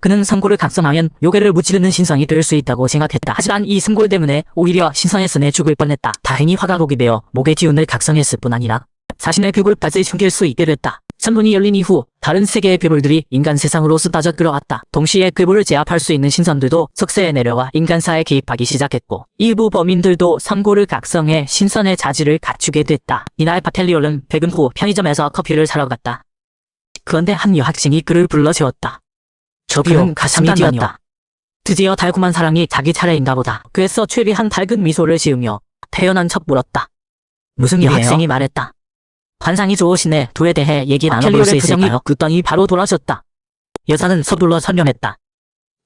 그는 선골을 각성하면 요괴를 무찌르는 신성이 될 수 있다고 생각했다. 하지만 이 선골 때문에 오히려 신성에서 내 죽을 뻔했다. 다행히 화가 독이 되어 목의 기운을 각성했을 뿐 아니라 자신의 괴물까지 숨길 수 있게 됐다. 천문이 열린 이후 다른 세계의 괴물들이 인간 세상으로 쏟아져 들어왔다. 동시에 괴물을 제압할 수 있는 신선들도 속세에 내려와 인간사에 개입하기 시작했고 일부 범인들도 선골을 각성해 신선의 자질을 갖추게 됐다. 이날 바켈리올은 퇴근 후 편의점에서 커피를 사러 갔다. 그런데 한 여학생이 그를 불러 세웠다. 저기요, 가슴이 뛰었다. 드디어 달콤한 사랑이 자기 차례인가 보다. 그래서 최대한 밝은 미소를 지으며 태연한 척 물었다. 무슨 일이에요? 여학생이 말했다. 관상이 좋으시네. 둘에 대해 얘기 나눠볼 수 있을까요? 그랬더니 바로 돌아섰다. 여자는 서둘러 설명했다.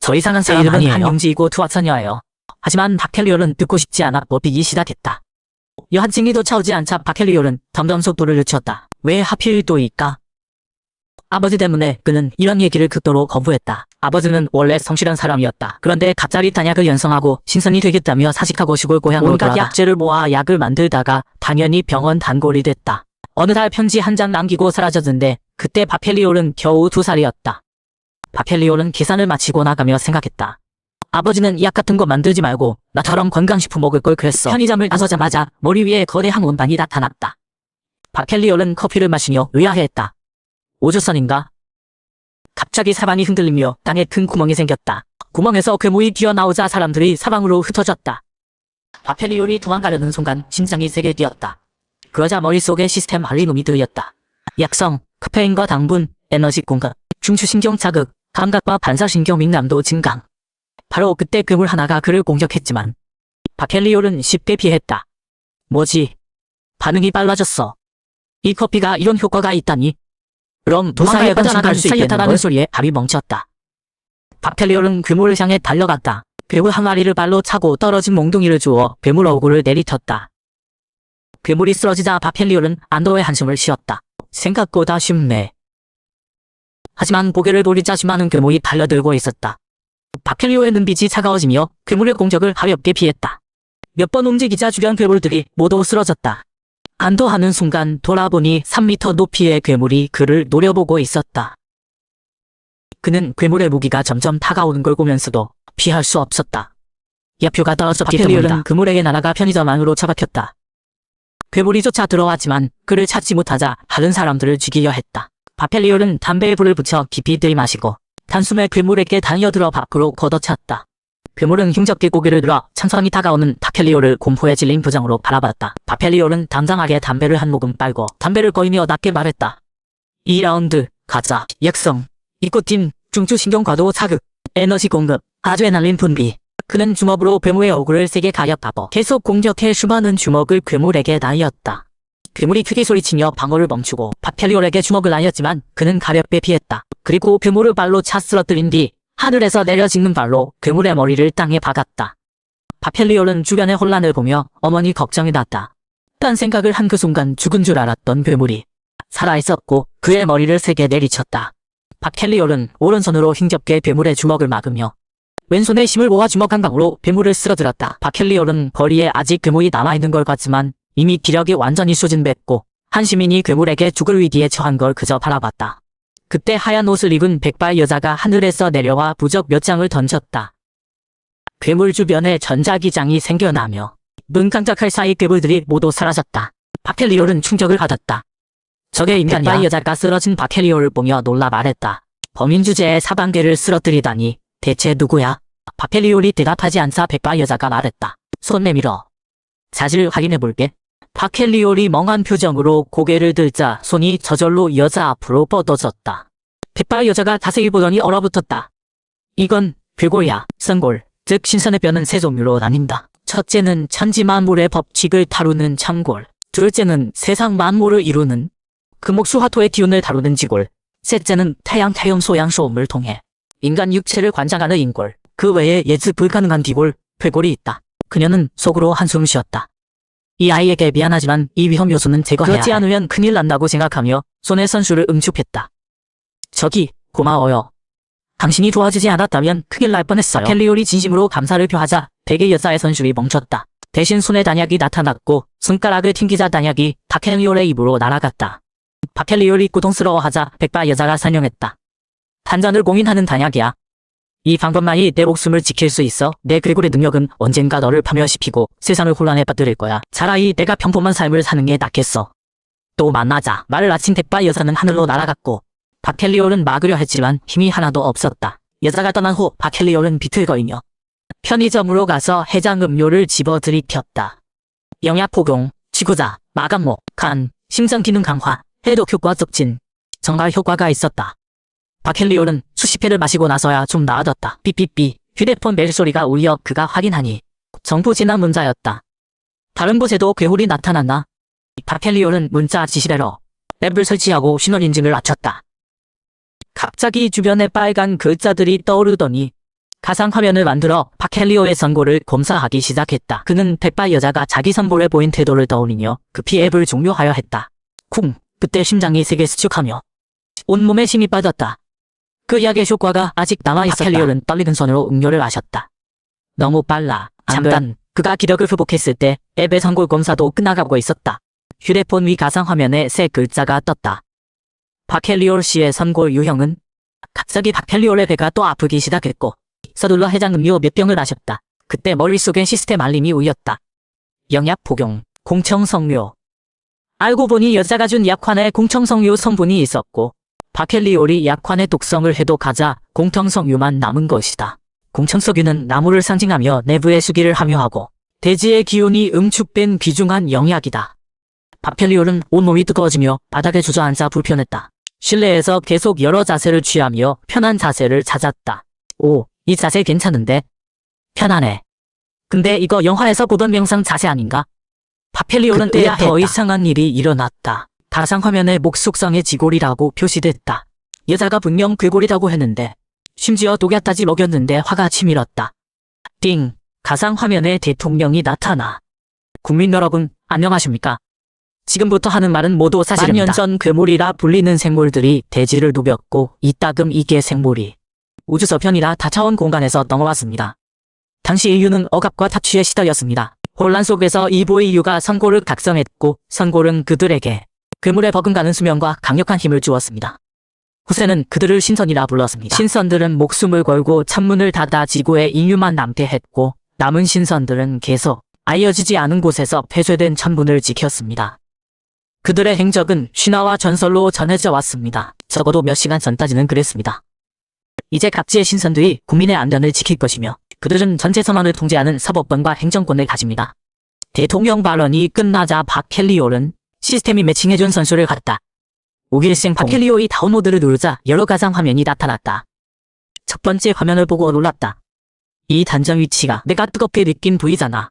저 이상한 사람 이름은 한용지이고 투하처녀예요. 하지만 바켈리올은 듣고 싶지 않아 버티기 시작했다. 여학생이 쫓아오지 않자 바켈리올은 점점 속도를 늦췄다. 왜 하필 또일까? 아버지 때문에 그는 이런 얘기를 극도로 거부했다. 아버지는 원래 성실한 사람이었다. 그런데 갑자기 단약을 연성하고 신선이 되겠다며 사직하고 시골 고향으로 돌아가 약재를 모아 약을 만들다가 당연히 병원 단골이 됐다. 어느 날 편지 한 장 남기고 사라졌는데 그때 바켈리올은 겨우 2살이었다. 바켈리올은 계산을 마치고 나가며 생각했다. 아버지는 약 같은 거 만들지 말고 나처럼 건강식품 먹을 걸 그랬어. 편의점을 나서자마자 머리 위에 거대한 원반이 나타났다. 바켈리올은 커피를 마시며 의아해했다. 오조선인가? 갑자기 사방이 흔들리며 땅에 큰 구멍이 생겼다. 구멍에서 괴물이 뛰어나오자 사람들이 사방으로 흩어졌다. 바켈리올이 도망가려는 순간 심장이 세게 뛰었다. 그러자 머릿속에 시스템 알림음이 들렸다. 약성, 카페인과 당분, 에너지 공급, 중추신경 자극, 감각과 반사신경 민감도 증강. 바로 그때 괴물 하나가 그를 공격했지만 바켈리올은 쉽게 피했다. 뭐지? 반응이 빨라졌어. 이 커피가 이런 효과가 있다니? 그럼 도사에 빠져나갈 수 있겠다는 소리에 발이 멈췄다. 바켈리올은 괴물을 향해 달려갔다. 괴물 한 마리를 발로 차고 떨어진 몽둥이를 주워 괴물 얼굴을 내리쳤다. 괴물이 쓰러지자 바켈리올은 안도의 한숨을 쉬었다. 생각보다 쉽네. 하지만 고개를 돌리자 수많은 괴물이 달려들고 있었다. 바켈리올의 눈빛이 차가워지며 괴물의 공격을 가볍게 피했다. 몇 번 움직이자 주변 괴물들이 모두 쓰러졌다. 안도하는 순간 돌아보니 3m 높이의 괴물이 그를 노려보고 있었다. 그는 괴물의 무기가 점점 다가오는 걸 보면서도 피할 수 없었다. 야표가 떨어졌기 때문이다. 바켈리올은 그물에게 날아가 편의점 안으로 처박혔다. 괴물이 쫓아 들어왔지만 그를 찾지 못하자 다른 사람들을 죽이려 했다. 바켈리올은 담배에 불을 붙여 깊이 들이마시고 단숨에 괴물에게 달려들어 밖으로 걷어찼다. 괴물은 흉적게 고개를 들어 천천히 다가오는 바켈리올을 공포에 질린 표정으로 바라봤다. 바켈리올은 당당하게 담배를 한 모금 빨고 담배를 꺼이며 낮게 말했다. 2라운드 가자. 약성, 니코틴, 중추신경과도 자극, 에너지 공급, 아드레날린 분비. 그는 주먹으로 괴물의 얼굴을 세게 가격하고 계속 공격해 수많은 주먹을 괴물에게 날렸다. 괴물이 크게 소리치며 방어를 멈추고 바켈리올에게 주먹을 날렸지만 그는 가볍게 피했다. 그리고 괴물을 발로 차 쓰러뜨린 뒤 하늘에서 내려지는 발로 괴물의 머리를 땅에 박았다. 바켈리올은 주변의 혼란을 보며 어머니 걱정이 났다. 딴 생각을 한 그 순간 죽은 줄 알았던 괴물이 살아있었고 그의 머리를 세게 내리쳤다. 바켈리올은 오른손으로 힘겹게 괴물의 주먹을 막으며 왼손에 힘을 모아 주먹 한 방으로 괴물을 쓰러뜨렸다. 바켈리올은 거리에 아직 괴물이 남아있는 걸 같지만 이미 기력이 완전히 소진됐고 한 시민이 괴물에게 죽을 위기에 처한 걸 그저 바라봤다. 그때 하얀 옷을 입은 백발 여자가 하늘에서 내려와 부적 몇 장을 던졌다. 괴물 주변에 전자기장이 생겨나며 눈 깜짝할 사이 괴물들이 모두 사라졌다. 바켈리올은 충격을 받았다. 저게 인간이야. 백발 여자가 쓰러진 바켈리올을 보며 놀라 말했다. 범인 주제에 사방개를 쓰러뜨리다니 대체 누구야? 바켈리올이 대답하지 않자 백발 여자가 말했다. 손 내밀어. 자질 확인해볼게. 바켈리올이 멍한 표정으로 고개를 들자 손이 저절로 여자 앞으로 뻗어졌다. 백발 여자가 자세히 보더니 얼어붙었다. 이건 괴골이야. 선골, 즉 신선의 뼈는 세 종류로 나뉜다. 첫째는 천지만물의 법칙을 다루는 참골, 둘째는 세상 만물을 이루는 금목수화토의 기운을 다루는 지골, 셋째는 태양 태음 소양 소음을 통해 인간 육체를 관장하는 인골, 그 외에 예측 불가능한 디골, 괴골이 있다. 그녀는 속으로 한숨을 쉬었다. 이 아이에게 미안하지만 이 위험 요소는 제거해야 해. 그렇지 않으면 큰일 난다고 생각하며 손에 선수를 응축했다. 저기, 고마워요. 당신이 도와주지 않았다면 큰일 날 뻔했어요. 바켈리올이 진심으로 감사를 표하자 베개 여자의 선수이 멈췄다. 대신 손에 단약이 나타났고 손가락을 튕기자 단약이 바켈리올의 입으로 날아갔다. 바켈리올이 고통스러워하자 백발 여자가 설명했다. 탄전을 공인하는 단약이야. 이 방법만이 내 목숨을 지킬 수 있어. 내 괴골의 능력은 언젠가 너를 파멸시키고 세상을 혼란에 빠뜨릴 거야. 차라리 내가 평범한 삶을 사는 게 낫겠어. 또 만나자. 말을 마친 대빠 여자는 하늘로 날아갔고 박헬리올은 막으려 했지만 힘이 하나도 없었다. 여자가 떠난 후 박헬리올은 비틀거리며 편의점으로 가서 해장 음료를 집어 들이켰다. 영양 복용, 지구자, 마감목, 간, 심장 기능 강화, 해독 효과 촉진. 정말 효과가 있었다. 박헬리올은 수십 회를 마시고 나서야 좀 나아졌다. 삐삐삐 휴대폰 벨소리가 울려 그가 확인하니 정부 지난 문자였다. 다른 곳에도 괴물이 나타났나? 박헬리올은 문자 지시대로 앱을 설치하고 신원 인증을 마쳤다. 갑자기 주변에 빨간 글자들이 떠오르더니 가상화면을 만들어 박헬리오의 선고를 검사하기 시작했다. 그는 백발 여자가 자기 선고에 보인 태도를 떠올리며 급히 앱을 종료하여 했다. 쿵! 그때 심장이 세게 수축하며 온몸에 힘이 빠졌다. 그 약의 효과가 아직 남아있었다. 박헬리올은 떨리는 손으로 음료를 마셨다. 너무 빨라. 잠깐, 그가 기력을 회복했을 때 앱의 선고 검사도 끝나가고 있었다. 휴대폰 위 가상화면에 새 글자가 떴다. 박헬리올 씨의 선고 유형은? 갑자기 박헬리올의 배가 또 아프기 시작했고 서둘러 해장 음료 몇 병을 마셨다. 그때 머릿속엔 시스템 알림이 울렸다. 영약 복용, 공청성료. 알고 보니 여자가 준 약환에 공청성료 성분이 있었고 박헬리올이 약환의 독성을 해독하자 공청성료만 남은 것이다. 공청석유는 나무를 상징하며 내부의 수기를 함유하고 대지의 기운이 응축된 귀중한 영약이다. 박헬리올은 온몸이 뜨거워지며 바닥에 주저앉아 불편했다. 실내에서 계속 여러 자세를 취하며 편한 자세를 찾았다. 오, 이 자세 괜찮은데? 편하네. 근데 이거 영화에서 보던 명상 자세 아닌가? 박헬리올은 때야 더 이상한 일이 일어났다. 가상화면에 목 속성의 지골이라고 표시됐다. 여자가 분명 괴골이라고 했는데 심지어 독약까지 먹였는데 화가 치밀었다. 띵! 가상화면에 대통령이 나타나. 국민 여러분, 안녕하십니까? 지금부터 하는 말은 모두 사실입니다. 만년 전 괴물이라 불리는 생물들이 대지를 누볐고 이따금 이게 생물이 우주서편이라 다차원 공간에서 넘어왔습니다. 당시 인류는 억압과 타취에 시달렸습니다. 혼란 속에서 이보이유가 선고를 각성했고 선골은 그들에게 괴물에 버금가는 수명과 강력한 힘을 주었습니다. 후세는 그들을 신선이라 불렀습니다. 신선들은 목숨을 걸고 창문을 닫아 지구에 인류만 남게 했고 남은 신선들은 계속 알려지지 않은 곳에서 폐쇄된 천문을 지켰습니다. 그들의 행적은 신화와 전설로 전해져 왔습니다. 적어도 몇 시간 전까지는 그랬습니다. 이제 각지의 신선들이 국민의 안전을 지킬 것이며 그들은 전체 선원을 통제하는 사법권과 행정권을 가집니다. 대통령 발언이 끝나자 박헬리올은 시스템이 매칭해준 선수를 갔다. 5일생 박헬리올이 다운로드를 누르자 여러 가상 화면이 나타났다. 첫 번째 화면을 보고 놀랐다. 이 단전 위치가 내가 뜨겁게 느낀 부위잖아.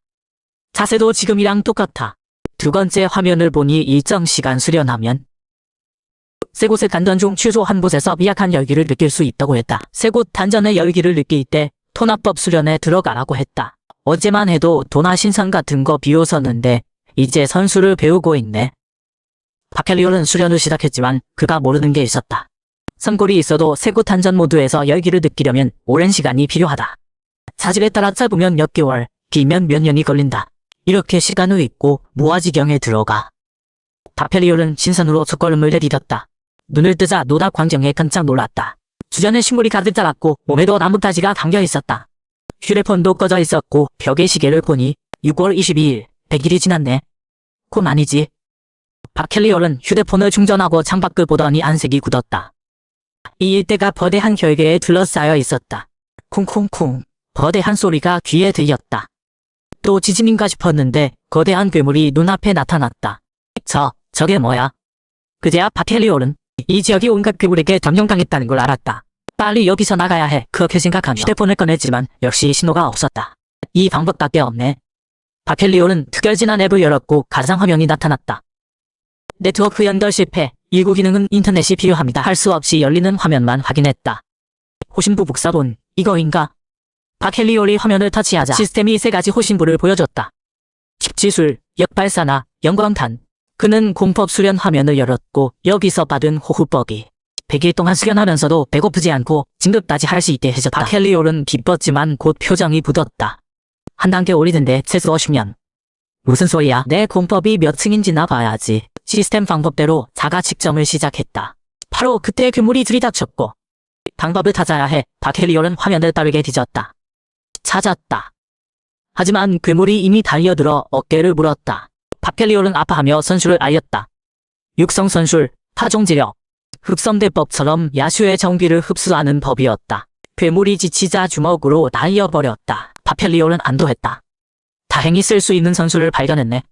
자세도 지금이랑 똑같아. 두 번째 화면을 보니 일정 시간 수련하면 세 곳의 단전 중 최소 한 곳에서 미약한 열기를 느낄 수 있다고 했다. 세 곳 단전의 열기를 느낄 때 토나법 수련에 들어가라고 했다. 어제만 해도 도나 신선 같은 거 비웃었는데 이제 선수를 배우고 있네. 박헬리올은 수련을 시작했지만 그가 모르는 게 있었다. 선골이 있어도 세 곳 단전 모두에서 열기를 느끼려면 오랜 시간이 필요하다. 자질에 따라 짧으면 몇 개월, 길면 몇 년이 걸린다. 이렇게 시간을 잊고 무아지경에 들어가. 박헬리올은 신선으로 첫걸음을 내디뎠다. 눈을 뜨자 노다 광경에 깜짝 놀랐다. 주변에 식물이 가득 자랐고 몸에도 나뭇가지가 감겨 있었다. 휴대폰도 꺼져 있었고 벽에 시계를 보니 6월 22일, 100일이 지났네. 곧 아니지. 박헬리올은 휴대폰을 충전하고 창밖을 보더니 안색이 굳었다. 이 일대가 거대한 결계에 둘러싸여 있었다. 쿵쿵쿵 거대한 소리가 귀에 들렸다. 또 지진인가 싶었는데 거대한 괴물이 눈앞에 나타났다. 저게 뭐야? 그제야 박헬리올은 이 지역이 온갖 괴물에게 점령당했다는 걸 알았다. 빨리 여기서 나가야 해. 그렇게 생각하며 휴대폰을 꺼냈지만 역시 신호가 없었다. 이 방법밖에 없네. 박헬리올은 특별진한 앱을 열었고 가상화면이 나타났다. 네트워크 연결 실패. 일부 기능은 인터넷이 필요합니다. 할 수 없이 열리는 화면만 확인했다. 호신부 복사본, 이거인가? 박헬리올이 화면을 터치하자 시스템이 세 가지 호신부를 보여줬다. 칩지술, 역발사나, 영광탄. 그는 공법 수련 화면을 열었고 여기서 받은 호흡법이 100일 동안 수련하면서도 배고프지 않고 진급까지 할 수 있게 해줬다. 박헬리올은 기뻤지만 곧 표정이 굳었다. 한 단계 오리는데 최소 50년. 무슨 소리야? 내 공법이 몇 층인지나 봐야지. 시스템 방법대로 자가 측정을 시작했다. 바로 그때 괴물이 들이닥쳤고 방법을 찾아야 해. 박헬리올은 화면을 빠르게 뒤졌다. 찾았다. 하지만 괴물이 이미 달려들어 어깨를 물었다. 박헬리올은 아파하며 선술을 알렸다. 육성 선술, 타종지력, 흡성대법처럼 야수의 정비를 흡수하는 법이었다. 괴물이 지치자 주먹으로 날려버렸다. 박헬리올은 안도했다. 다행히 쓸 수 있는 선술을 발견했네.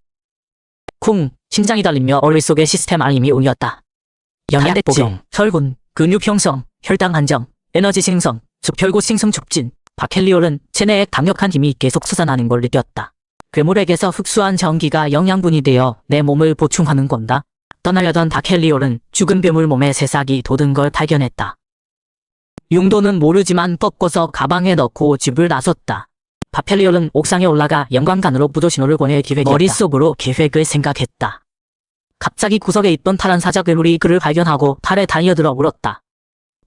쿵, 심장이 달리며 머릿속에 시스템 알림이 울렸다. 영양제 복용, 혈군, 근육 형성, 혈당 안정, 에너지 생성, 혈구 생성 촉진. 박헬리올은 체내에 강력한 힘이 계속 솟아나는 걸 느꼈다. 괴물에게서 흡수한 전기가 영양분이 되어 내 몸을 보충하는 건다. 떠나려던 박헬리올은 죽은 괴물 몸에 새싹이 돋은 걸 발견했다. 용도는 모르지만 꺾어서 가방에 넣고 집을 나섰다. 박헬리올은 옥상에 올라가 영광관으로 부도 신호를 보낼 계획이었다. 머릿속으로 계획을 생각했다. 갑자기 구석에 있던 파란 사자 괴물이 그를 발견하고 팔에 달려들어 물었다.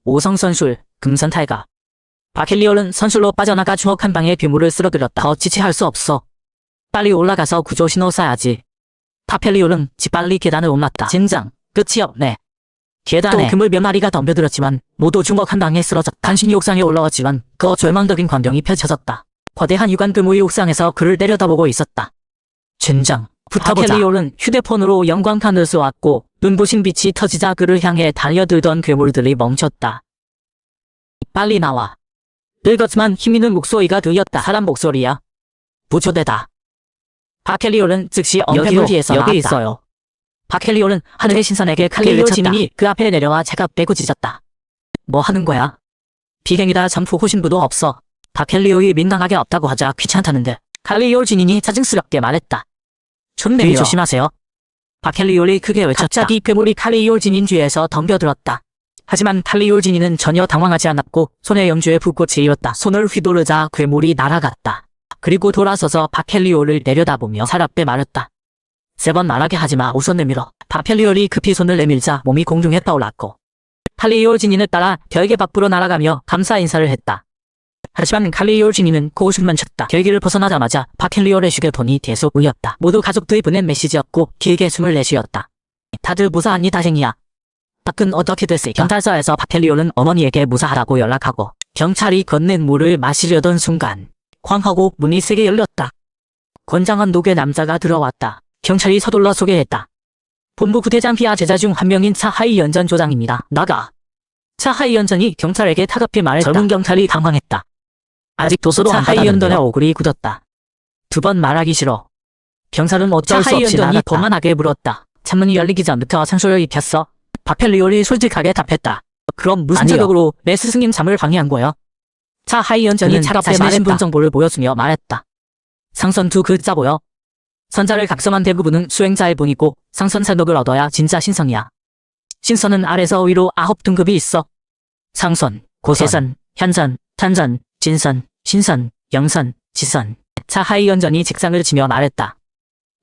오성선술, 금선탈각. 박헬리올은 선술로 빠져나가 주먹 한 방에 괴물을 쓰러뜨렸다. 더 지체할 수 없어. 빨리 올라가서 구조 신호 쏴야지. 박헬리올은 재빨리 계단을 올랐다. 젠장, 끝이 없네. 계단에 또 괴물 몇 마리가 덤벼들었지만 모두 주먹 한 방에 쓰러졌다. 간신히 옥상에 올라왔지만 그 절망적인 광경이 펼쳐졌다. 거대한 유관 괴물이 옥상에서 그를 내려다보고 있었다. 젠장, 붙어보자. 박헬리올은 휴대폰으로 영광칸을 쏘았고 눈부신 빛이 터지자 그를 향해 달려들던 괴물들이 멈췄다. 빨리 나와. 늙었지만 힘있는 목소리가 들렸다. 사람 목소리야. 부조대다. 박헬리올은 즉시 엄폐물 뒤에서 여기 있어요. 박헬리올은 하늘의 신선에게 칼리를 외쳤다. 진인이 그 앞에 내려와 차갑 대고 짖었다. 뭐 하는 거야? 비행이다. 점프 호신부도 없어. 박헬리올이 민망하게 없다고 하자 귀찮다는데 칼리올 진인이 짜증스럽게 말했다. 좋네요. 조심하세요. 박헬리올이 크게 외쳤다. 갑자기 괴물이 칼리올 진인 뒤에서 덤벼들었다. 하지만 칼리올 진인은 전혀 당황하지 않았고 손에 염주에 불꽃이 일었다. 손을 휘두르자 괴물이 날아갔다. 그리고 돌아서서 박헬리올을 내려다보며 살 앞에 말했다. 3번 말하게 하지마. 우선 내밀어. 박헬리올이 급히 손을 내밀자 몸이 공중에 떠올랐고 칼리올 진인을 따라 결계 밖으로 날아가며 감사 인사를 했다. 하지만 칼리올 진인은 고웃음만 쳤다. 결계를 벗어나자마자 박헬리올의 휴대폰이 계속 울렸다. 모두 가족들이 보낸 메시지였고 길게 숨을 내쉬었다. 다들 무사하니 다행이야. 밖은 어떻게 됐을까? 경찰서에서 박헬리올은 어머니에게 무사하라고 연락하고 경찰이 건넨 물을 마시려던 순간 쾅 하고 문이 세게 열렸다. 건장한 노괴 남자가 들어왔다. 경찰이 서둘러 소개했다. 본부 부대장 피아 제자 중 한 명인 차하이 연전 조장입니다. 나가. 차하이 연전이 경찰에게 타급히 말했다. 젊은 경찰이 당황했다. 아직 도서도 안 받았는데요. 차하이 연전의 얼굴이 굳었다. 2번 말하기 싫어. 경찰은 어쩔 수 없이 나갔다. 거만하게 물었다. 창문이 열리기 전부터 상소를 입혔어. 박헬리올이 솔직하게 답했다. 그럼 무슨 자격으로 내 스승님 잠을 방해한 거야? 차하이 연전이 자신의 신분 정보를 보여주며 말했다. 상선 2 글자 보여? 선자를 각성한 대부분은 수행자의 분이고 상선 산독을 얻어야 진짜 신선이야. 신선은 아래서 위로 9등급이 있어. 상선, 고선, 현선, 탄선, 진선, 신선, 영선, 지선. 차하이 연전이 직상을 치며 말했다.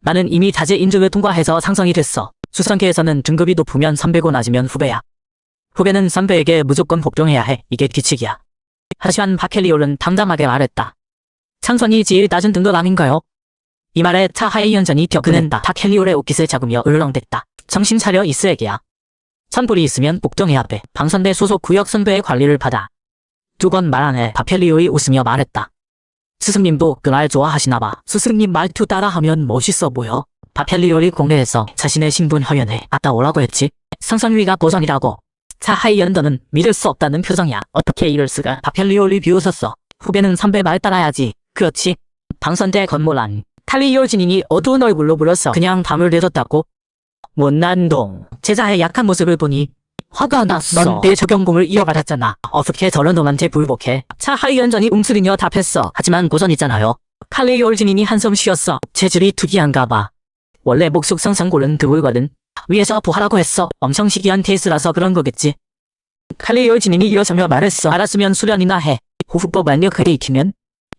나는 이미 자제 인증을 통과해서 상성이 됐어. 수성계에서는 등급이 높으면 선배고 낮으면 후배야. 후배는 선배에게 무조건 복종해야 해. 이게 규칙이야. 하지만 박헬리올은 당당하게 말했다. 상선이 제일 낮은 등급 아닌가요? 이 말에 차하이 연전이 격근했다. 박헬리올의 옷깃을 잡으며 을렁댔다. 정신 차려 이 쓰레기야. 선불이 있으면 복종해야 돼. 방선대 소속 구역 선배의 관리를 받아. 2번 말 안 해. 박헬리올이 웃으며 말했다. 스승님도 그 말 좋아하시나봐. 스승님 말투 따라하면 멋있어 보여. 박헬리올이 공례에서 자신의 신분 허연에 아따 오라고 했지. 상선위가 고선이라고. 차하이 연전은 믿을 수 없다는 표정이야. 어떻게 이럴 수가. 박헬리올이 비웃었어. 후배는 선배 말 따라야지. 그렇지. 방선대 건모란. 칼리올 진인이 어두운 얼굴로 물었어. 그냥 밤을 내뒀다고? 못난 동. 제자의 약한 모습을 보니 화가 났어. 넌 내 적용공을 이어받았잖아. 어떻게 저런 놈한테 불복해. 차하이 연전이 움츠리며 답했어. 하지만 고전이잖아요. 칼리올 진인이 한숨 쉬었어. 체질이 특이한가 봐. 원래 목숙 성상골은 드물거든. 위에서 보하라고 했어. 엄청 시기한 케이스라서 그런 거겠지. 칼리올 진인이 일어서며 말했어. 알았으면 수련이나 해. 호흡법 완벽하게 익히면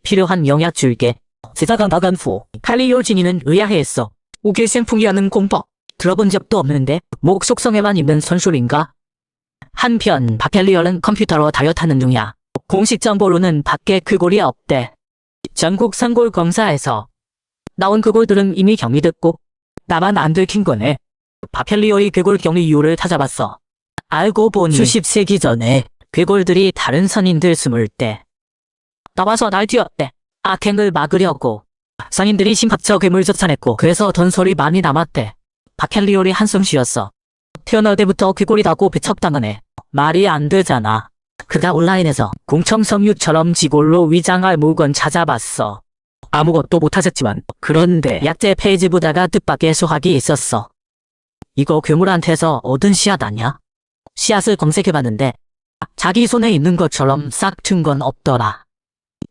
필요한 영약 줄게. 제자가 나간 후 칼리올 진인은 의아해했어. 우길생풍이라는 공법 들어본 적도 없는데 목 속성에만 있는 선술인가? 한편 박헬리올은 컴퓨터로 다이어트하는 중이야. 공식 정보로는 밖에 그 골이 없대. 전국 선골 검사에서 나온 그 골들은 이미 격리됐고 나만 안 들킨 거네. 박헬리올이 그 골 격리 이유를 찾아봤어. 알고 보니 수십 세기 전에 괴골들이 다른 선인들 숨을 때 나와서 날 뛰었대. 악행을 막으려고. 선인들이 심합쳐 괴물 쫓아냈고 그래서 돈소리 많이 남았대. 박헬리올이 한숨 쉬었어. 태어날 때부터 괴골이라고 배척당하네. 말이 안 되잖아. 그가 온라인에서 공청섬유처럼 지골로 위장할 물건 찾아봤어. 아무것도 못하셨지만 그런데 약재 페이지 보다가 뜻밖의 수학이 있었어. 이거 괴물한테서 얻은 씨앗 아냐? 씨앗을 검색해봤는데 자기 손에 있는 것처럼 싹 튼 건 없더라.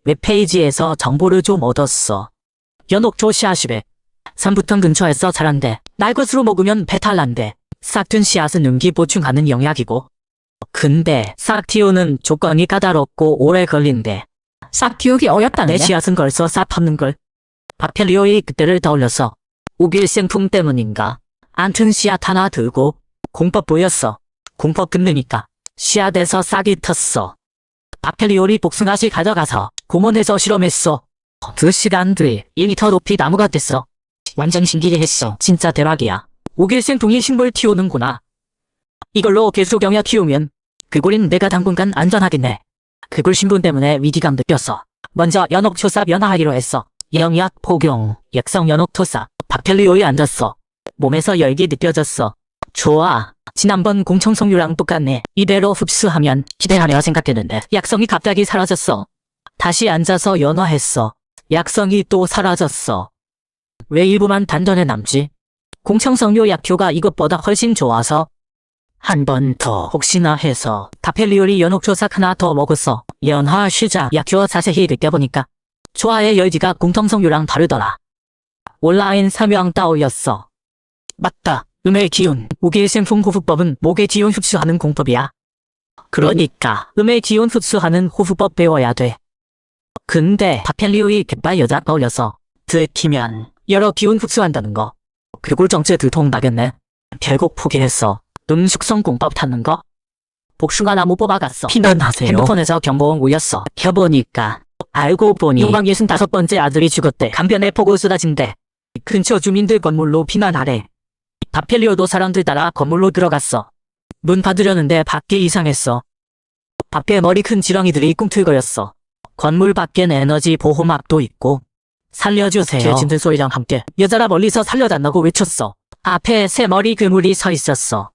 웹페이지에서 정보를 좀 얻었어. 연옥초 씨앗이래. 산부터 근처에서 자란대. 날 것으로 먹으면 배탈 난대. 싹 튼 씨앗은 용기 보충하는 영약이고. 근데 싹 틔우는 조건이 까다롭고 오래 걸린대. 싹 틔우기 어렵다네. 내 씨앗은 벌써 싹 팠는걸. 박헬리오이 그때를 떠올렸어. 우길생풍 때문인가. 안 튼 씨앗 하나 들고 공법 보였어. 공법 끊으니까 씨앗에서 싹이 텄어. 박헬리올이 복숭아씨 가져가서 고문해서 실험했어. 2시간 뒤 1m 높이 나무가 됐어. 완전 신기했어. 진짜 대박이야. 우길생풍이 식물 틔우는구나. 이걸로 개수경약 키우면 그골인 내가 당분간 안전하겠네. 그골 신분 때문에 위기감 느꼈어. 먼저 연옥초사 변화하기로 했어. 영약 포경, 약성 연옥토사. 박헬리오에 앉았어. 몸에서 열기 느껴졌어. 좋아. 지난번 공청성유랑 똑같네. 이대로 흡수하면 기대하려 생각했는데 약성이 갑자기 사라졌어. 다시 앉아서 연화했어. 약성이 또 사라졌어. 왜 일부만 단전에 남지? 공청성유 약효가 이것보다 훨씬 좋아서 한 번 더 혹시나 해서 박헬리올이 연옥초삭 하나 더 먹었어. 연화 시작. 약효 자세히 느껴보니까 조화의 열기가 공청성유랑 다르더라. 온라인 설명 따오였어. 맞다. 음의 기운. 우길생풍 호흡법은 목의 기운 흡수하는 공법이야. 그러니까 음의 기운 흡수하는 호흡법 배워야 돼. 근데 박헬리오이 갯발 여자 떠올려서 들키면 여러 기운 흡수한다는 거. 괴골 정체 들통나겠네. 결국 포기했어. 숙성 공법 타는 거? 복숭아 나무 뽑아갔어. 피난하세요. 핸드폰에서 경보음 울렸어. 켜보니까 알고 보니 용광 65번째 아들이 죽었대. 강변에 폭우 쏟아진대. 근처 주민들 건물로 피난하래. 박헬리오도 사람들 따라 건물로 들어갔어. 문 닫으려는데 밖에 이상했어. 밖에 머리 큰 지렁이들이 꿈틀거렸어. 건물 밖엔 에너지 보호막도 있고. 살려주세요. 개진들 소리랑 함께 여자라 멀리서 살려달라고 외쳤어. 앞에 새 머리 괴물이 서 있었어.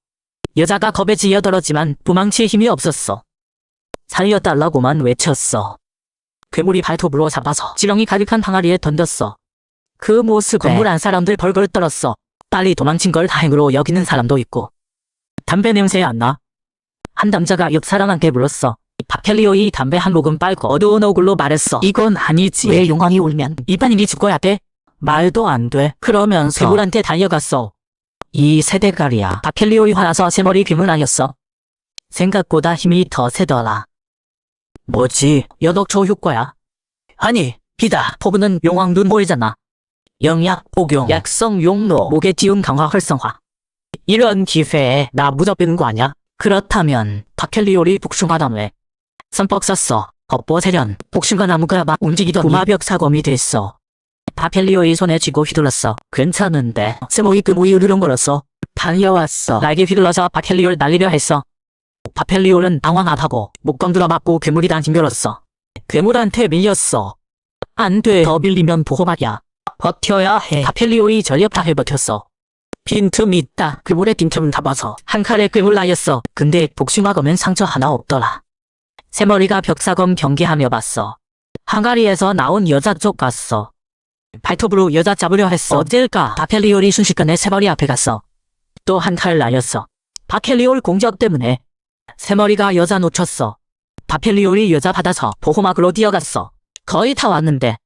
여자가 겁에 지어들었지만 도망칠 힘이 없었어. 살려달라고만 외쳤어. 괴물이 발톱으로 잡아서 지렁이 가득한 항아리에 던졌어. 그 모습에 건물 안 사람들 벌벌 떨었어. 빨리 도망친 걸 다행으로 여기는 사람도 있고. 담배 냄새 안 나? 한 남자가 옆 사람한테 물었어. 박헬리오이 담배 한 모금 빨고 어두운 얼굴로 말했어. 이건 아니지. 왜 용왕이 울면 일반인이 죽어야 돼? 말도 안 돼. 그러면서 괴물한테 달려갔어. 이 세대갈이야. 박헬리오이 화나서 새머리 괴물 아니었어. 생각보다 힘이 더 세더라. 뭐지? 연옥초 효과야? 아니, 비다. 포부는 용왕 눈 보이잖아. 영약, 복용, 약성, 용로, 목의 기운 강화 활성화. 이런 기회에 나 무적되는 거 아냐? 그렇다면 박헬리올이 복숭아 나무에 선뻑 썼어. 겉보 세련, 복숭아 나무가 막 움직이더니 구마벽 사검이 됐어. 박헬리오의 손에 쥐고 휘둘렀어. 괜찮은데 세모이 끄무이 으르렁거렸어. 달려왔어. 날개 휘둘러서 박헬리올 날리려 했어. 박헬리올은 당황하다고 목건들어 맞고 괴물이랑 징그렀어. 괴물한테 밀렸어. 안 돼. 더 밀리면 보호막이야. 버텨야 해. 박헬리올이 전력 다 해버텼어. 빈틈 있다. 괴물의 빈틈 잡아서 한 칼에 괴물 날렸어. 근데 복숭아 검엔 상처 하나 없더라. 새머리가 벽사검 경계하며 봤어. 항아리에서 나온 여자 쪽 갔어. 발톱으로 여자 잡으려 했어. 어딜까? 박헬리올이 순식간에 새머리 앞에 갔어. 또 한 칼 날렸어. 박헬리올 공격 때문에 새머리가 여자 놓쳤어. 박헬리올이 여자 받아서 보호막으로 뛰어갔어. 거의 다 왔는데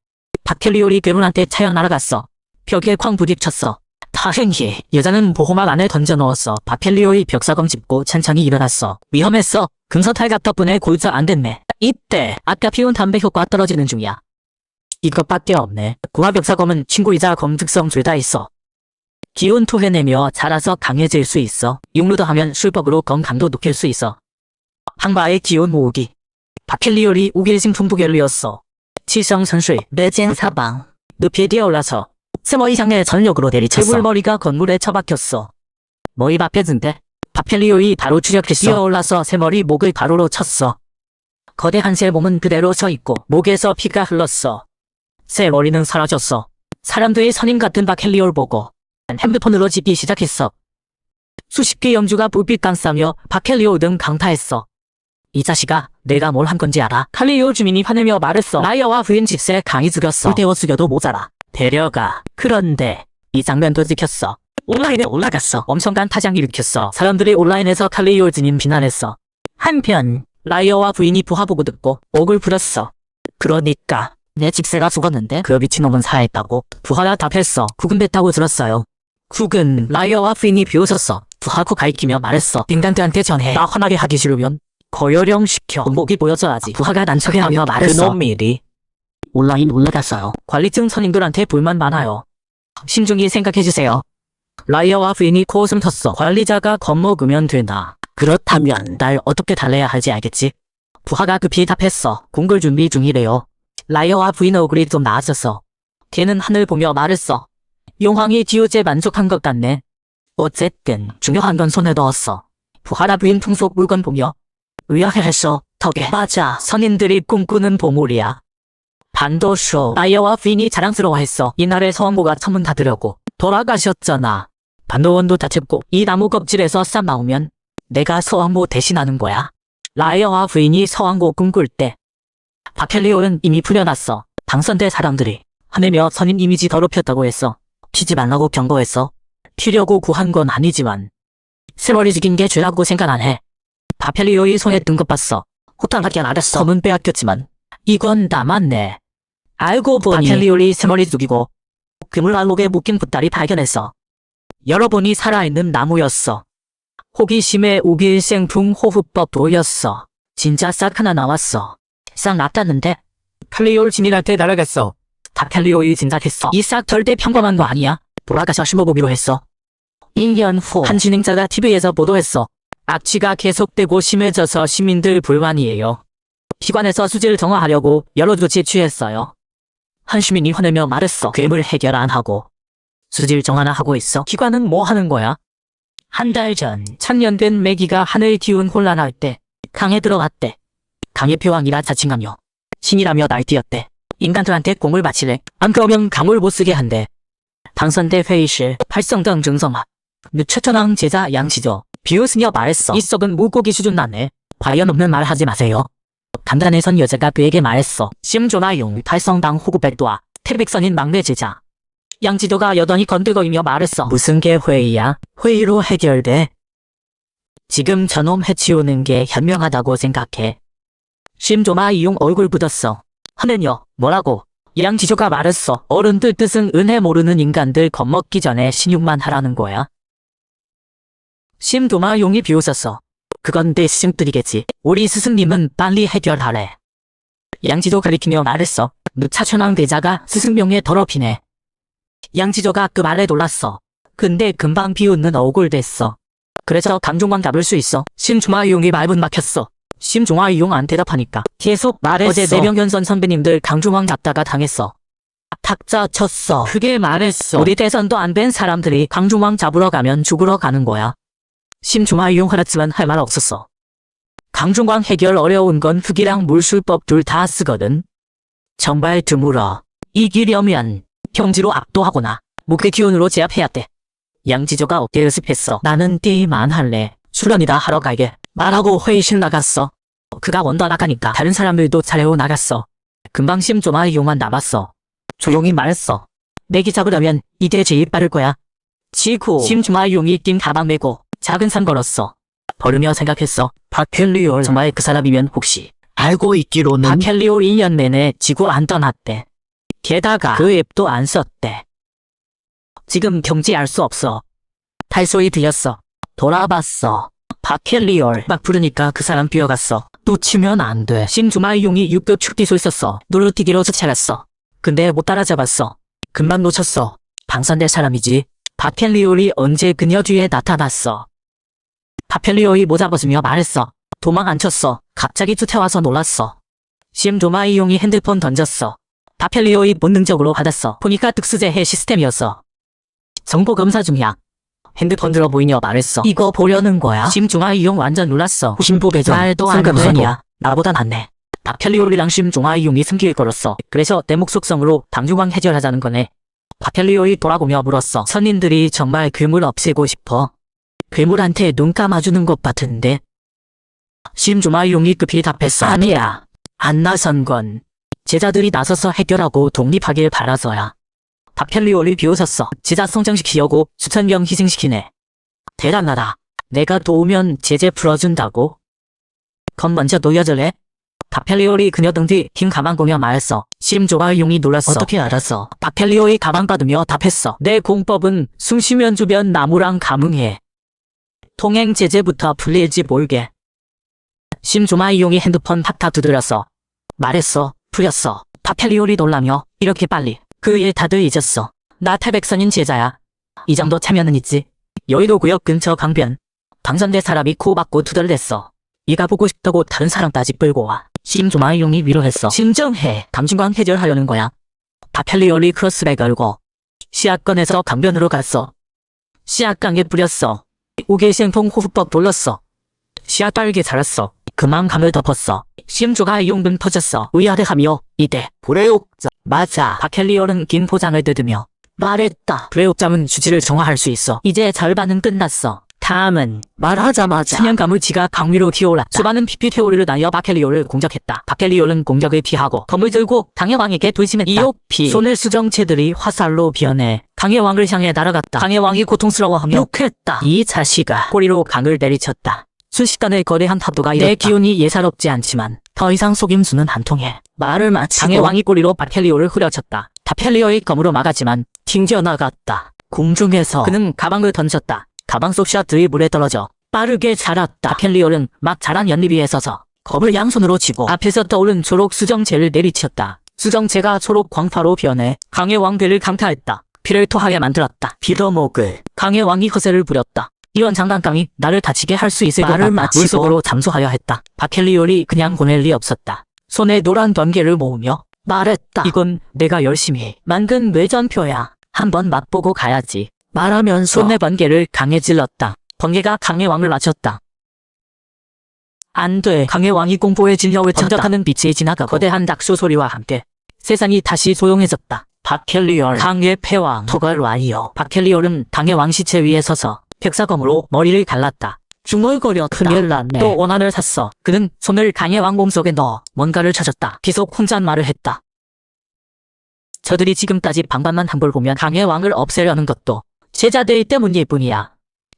박헬리올이 괴물한테 차여 날아갔어. 벽에 쾅 부딪혔어. 다행히 여자는 보호막 안에 던져 넣었어. 박헬리올이 벽사검 짚고 천천히 일어났어. 위험했어. 금서탈갑 덕분에 골절 안 됐네. 이때 아까 피운 담배 효과 떨어지는 중이야. 이것밖에 없네. 구화벽사검은 친구이자 검 특성 둘 다 있어. 기운 토해내며 자라서 강해질 수 있어. 육루도 하면 술법으로 검 강도 높일 수 있어. 항바의 기운 모으기. 박헬리올이 우길승 풍부결리였어. 치성선술, 내젠 사방. 늪에 뛰어올라서 세머리 향해 전력으로 내리쳤어. 괴물머리가 건물에 처박혔어. 머리 박혀진데 바켈리오이 바로 추격했어. 뛰어올라서 새머리 목을 가로로 쳤어. 거대한 새 몸은 그대로 서 있고 목에서 피가 흘렀어. 새 머리는 사라졌어. 사람들이 선임 같은 바켈리오를 보고 핸드폰으로 집기 시작했어. 수십 개 영주가 불빛 감싸며 바켈리오 등 강타했어. 이 자식아, 내가 뭘 한 건지 알아? 칼리오 주민이 화내며 말했어. 라이어와 부인 집세 강이 죽였어. 불태워 죽여도 모자라. 데려가. 그런데 이 장면도 찍혔어. 온라인에 올라갔어. 엄청난 타장이 일으켰어. 사람들이 온라인에서 칼리오 주민 비난했어. 한편 라이어와 부인이 부하 보고 듣고 옥을 부렸어. 그러니까 내 집세가 죽었는데 그 미친놈은 살아있다고. 부하가 답했어. 국은 뱉다고 들었어요. 국은 라이어와 부인이 비웃었어. 부하고 가리키며 말했어. 인간들한테 전해. 나 화나게 하기 싫으면 거열령시켜. 목이 보여줘야지. 부하가 난처해하며 말했어. 그놈일이 온라인 올라갔어요. 관리층 선임들한테 불만 많아요. 신중히 생각해주세요. 라이어와 부인이 코웃음 텄어. 관리자가 겁먹으면 되나. 그렇다면 날 어떻게 달래야 할지 알겠지? 부하가 급히 답했어. 공글 준비 중이래요. 라이어와 부인 얼굴이 좀 나아졌어. 걔는 하늘 보며 말했어. 용왕이 디오제 만족한 것 같네. 어쨌든 중요한 건 손에 넣었어. 부하라 부인 풍속 물건 보며 의아해했어. 덕에. 맞아. 선인들이 꿈꾸는 보물이야. 반도쇼. 라이어와 부인이 자랑스러워했어. 이날의 서왕고가 천문 닫으려고 돌아가셨잖아. 반도원도 다쳤고 이 나무 껍질에서 쌈 나오면 내가 서왕고 대신하는 거야. 라이어와 부인이 서왕고 꿈꿀 때 바켈리오는 이미 풀려났어. 당선된 사람들이 화내며 선임 이미지 더럽혔다고 했어. 튀지 말라고 경고했어. 튀려고 구한 건 아니지만 새머리 죽인 게 죄라고 생각 안 해. 바켈리오의 손에 든 것 봤어. 호탕하게 말했어. 검은 빼앗겼지만 이건 남았네. 알고 보니 바켈리오의 새머리 죽이고 그물 알록에 묶인 붓다리 발견했어. 여러분이 살아있는 나무였어. 호기심에 우길생풍 호흡법 보였어. 진짜 싹 하나 나왔어. 싹 났다는데 칼리오를 진일할 때 날아갔어. 바켈리오의 진작했어. 이 싹 절대 평범한 거 아니야. 돌아가서 심어보기로 했어. 1년 후 한 진행자가 TV에서 보도했어. 악취가 계속되고 심해져서 시민들 불만이에요. 기관에서 수질 정화하려고 여러 조치 취했어요. 한 시민이 화내며 말했어. 괴물 해결 안 하고 수질 정화나 하고 있어. 기관은 뭐 하는 거야? 한 달 전 청년된 매기가 하늘 기운 혼란할 때 강에 들어갔대. 강의 표왕이라 자칭하며 신이라며 날뛰었대. 인간들한테 공을 바치래. 안 그러면 강을 못 쓰게 한대. 당선대 회의실 팔성당 증성아 최천왕 제자 양시조 비웃으며 말했어. 이 썩은 물고기 수준 나네. 과연 없는 말 하지 마세요. 단단해선 여자가 그에게 말했어. 심조나용 팔성당 호구백도와 태백선인 막내 제자 양지도가 여전히 건들거리며 말했어. 무슨 개 회의야? 회의로 해결돼. 지금 저놈 해치우는 게 현명하다고 생각해. 심조마 이용 얼굴 굳었어. 하느녀 뭐라고? 양지조가 말했어. 어른들 뜻은 은혜 모르는 인간들 겁먹기 전에 신용만 하라는 거야. 심도마 용이 비웃었어. 그건 내 스승들이겠지. 우리 스승님은 빨리 해결하래. 양지조 가리키며 말했어. 차천왕 대자가 스승명에 더럽히네. 양지조가 그 말에 놀랐어. 근데 금방 비웃는 얼굴 됐어. 그래서 강종왕 잡을 수 있어. 심종화이용이 말문 막혔어. 심종화이용 안 대답하니까 계속 말했어. 어제 내병현선 선배님들 강종왕 잡다가 당했어. 탁자 쳤어. 그게 말했어. 우리 대선도 안 된 사람들이 강종왕 잡으러 가면 죽으러 가는 거야. 심종화이용 화났지만 할 말 없었어. 강종왕 해결 어려운 건 흙이랑 물술법 둘 다 쓰거든. 정말 드물어. 이기려면 경지로 압도하거나 목의 기운으로 제압해야 돼. 양지조가 어깨 으습했어. 나는 게임 안 할래. 수련이다 하러 가게. 말하고 회의실 나갔어. 그가 먼저 나가니까 다른 사람들도 차례로 나갔어. 금방 심종화이용만 남았어. 조용히 말했어. 내기 잡으려면 이대 제일 빠를 거야. 지구. 심종화이용이 낀 가방 메고 작은 산 걸었어. 걸으며 생각했어. 바켈리올 정말 그 사람이면 혹시 알고 있기로는 바켈리올 2년 내내 지구 안 떠났대. 게다가 그 앱도 안 썼대. 지금 경지 알 수 없어. 탈소리 들렸어. 돌아봤어. 바켈리올 막 부르니까 그 사람 뛰어갔어. 놓치면 안 돼. 심주마이용이 6급 축디소 있었어. 누르티기로 쫓아갔어. 근데 못 따라잡았어. 금방 놓쳤어. 방산될 사람이지. 바켈리올이 언제 그녀 뒤에 나타났어. 바켈리올이 모자 벗으며 말했어. 도망 안 쳤어. 갑자기 쫓아와서 놀랐어. 심조마이용이 핸드폰 던졌어. 바켈리올이 본능적으로 받았어. 보니까 특수제해 시스템이었어. 정보 검사 중이야. 핸드폰 들어 보이며 말했어. 이거 보려는 거야? 심중아이용 완전 놀랐어. 신부 배전. 말도 안 되냐. 나보다 낫네. 박헬리올이랑 심중아이용이 숨길 걸었어. 그래서 내 목속성으로 당중왕 해결하자는 거네. 박헬리올이 돌아보며 물었어. 선인들이 정말 괴물 없애고 싶어? 괴물한테 눈 감아주는 것 같은데? 심중아이용이 급히 답했어. 아니야. 안 나선 건 제자들이 나서서 해결하고 독립하길 바라서야. 박헬리올이 비웃었어. 제자 성장시키려고 수천 명 희생시키네. 대단하다. 내가 도우면 제재 풀어준다고? 그럼 먼저 놓여줄래? 박헬리올이 그녀 등 뒤 흰 가방 보며 말했어. 심중아이용이 놀랐어. 어떻게 알았어? 박헬리올이 가방 받으며 답했어. 내 공법은 숨쉬면 주변 나무랑 감응해. 통행 제재부터 풀릴지 모르게. 심중아이용이 핸드폰 팍팍 두드렸어. 말했어. 풀렸어. 박헬리올이 놀라며 이렇게 빨리. 그 일 다들 잊었어. 나 태백선인 제자야. 이 정도 참여는 있지. 여의도 구역 근처 강변. 당선된 사람이 코 박고 투덜댔어. 이가 보고 싶다고 다른 사람까지 끌고 와. 심중아이용이 위로했어. 진정해. 감중광 해결하려는 거야. 박헬리올이 크로스백 걸고 시약건에서 강변으로 갔어. 시약강에 뿌렸어. 우계생통 호흡법 돌렸어. 시약 빨게 자랐어. 그만 감을 덮었어. 심중아이용 눈 터졌어. 의아해하며 이때 불의옥자. 맞아. 박헬리올은 긴 포장을 뜯으며 말했다. 불의옥잠은 주지를 정화할 수 있어. 이제 절반은 끝났어. 다음은 말하자마자 사냥감을 지가 강위로 튀어올랐다. 수많은 피피테오리를 날려 박헬리올을 공격했다. 박헬리올은 공격을 피하고 검을 들고 강해왕에게 돌심했다. 이옥피 손을 수정체들이 화살로 변해 강해왕을 향해 날아갔다. 강해왕이 고통스러워하며 욕했다. 이 자식아. 꼬리로 강을 내리쳤다. 순식간에 거대한 파도가 일었다. 내 기운이 예사롭지 않지만 더 이상 속임수는 안 통해. 말을 마치고 강해왕이 꼬리로 박헬리올을 후려쳤다. 박헬리올이 검으로 막았지만 튕겨나갔다. 공중에서 그는 가방을 던졌다. 가방 속 샷들이 물에 떨어져 빠르게 자랐다. 박헬리올은 막 자란 연립 위에 서서 겁을 양손으로 쥐고 앞에서 떠오른 초록 수정체를 내리쳤다. 수정체가 초록 광파로 변해 강해왕 배를 강타했다. 피를 토하게 만들었다. 빌어먹을. 강해왕이 허세를 부렸다. 이런 장난감이 나를 다치게 할 수 있을 것 같다. 물속으로 잠수하려 했다. 박헬리올이 그냥 보낼 리 없었다. 손에 노란 번개를 모으며 말했다. 이건 내가 열심히 만든 뇌전표야. 한번 맛보고 가야지. 말하면서 손에 번개를 강에 찔렀다. 번개가 강해왕을 맞췄다. 안 돼. 강해왕이 공포에 질려 외쳤다. 번쩍하는 빛이 지나가고 거대한 닥수 소리와 함께 세상이 다시 조용해졌다. 박헬리올 강의 패왕 토걸와이어. 박헬리올은 강해왕 시체 위에 서서 백사검으로 머리를 갈랐다. 중얼거렸다. 큰일 났네. 또 원한을 샀어. 그는 손을 강해왕 몸속에 넣어 뭔가를 찾았다. 계속 혼잣말을 했다. 저들이 지금까지 방반만 한 볼 보면 강해왕을 없애려는 것도 제자들 때문일 뿐이야.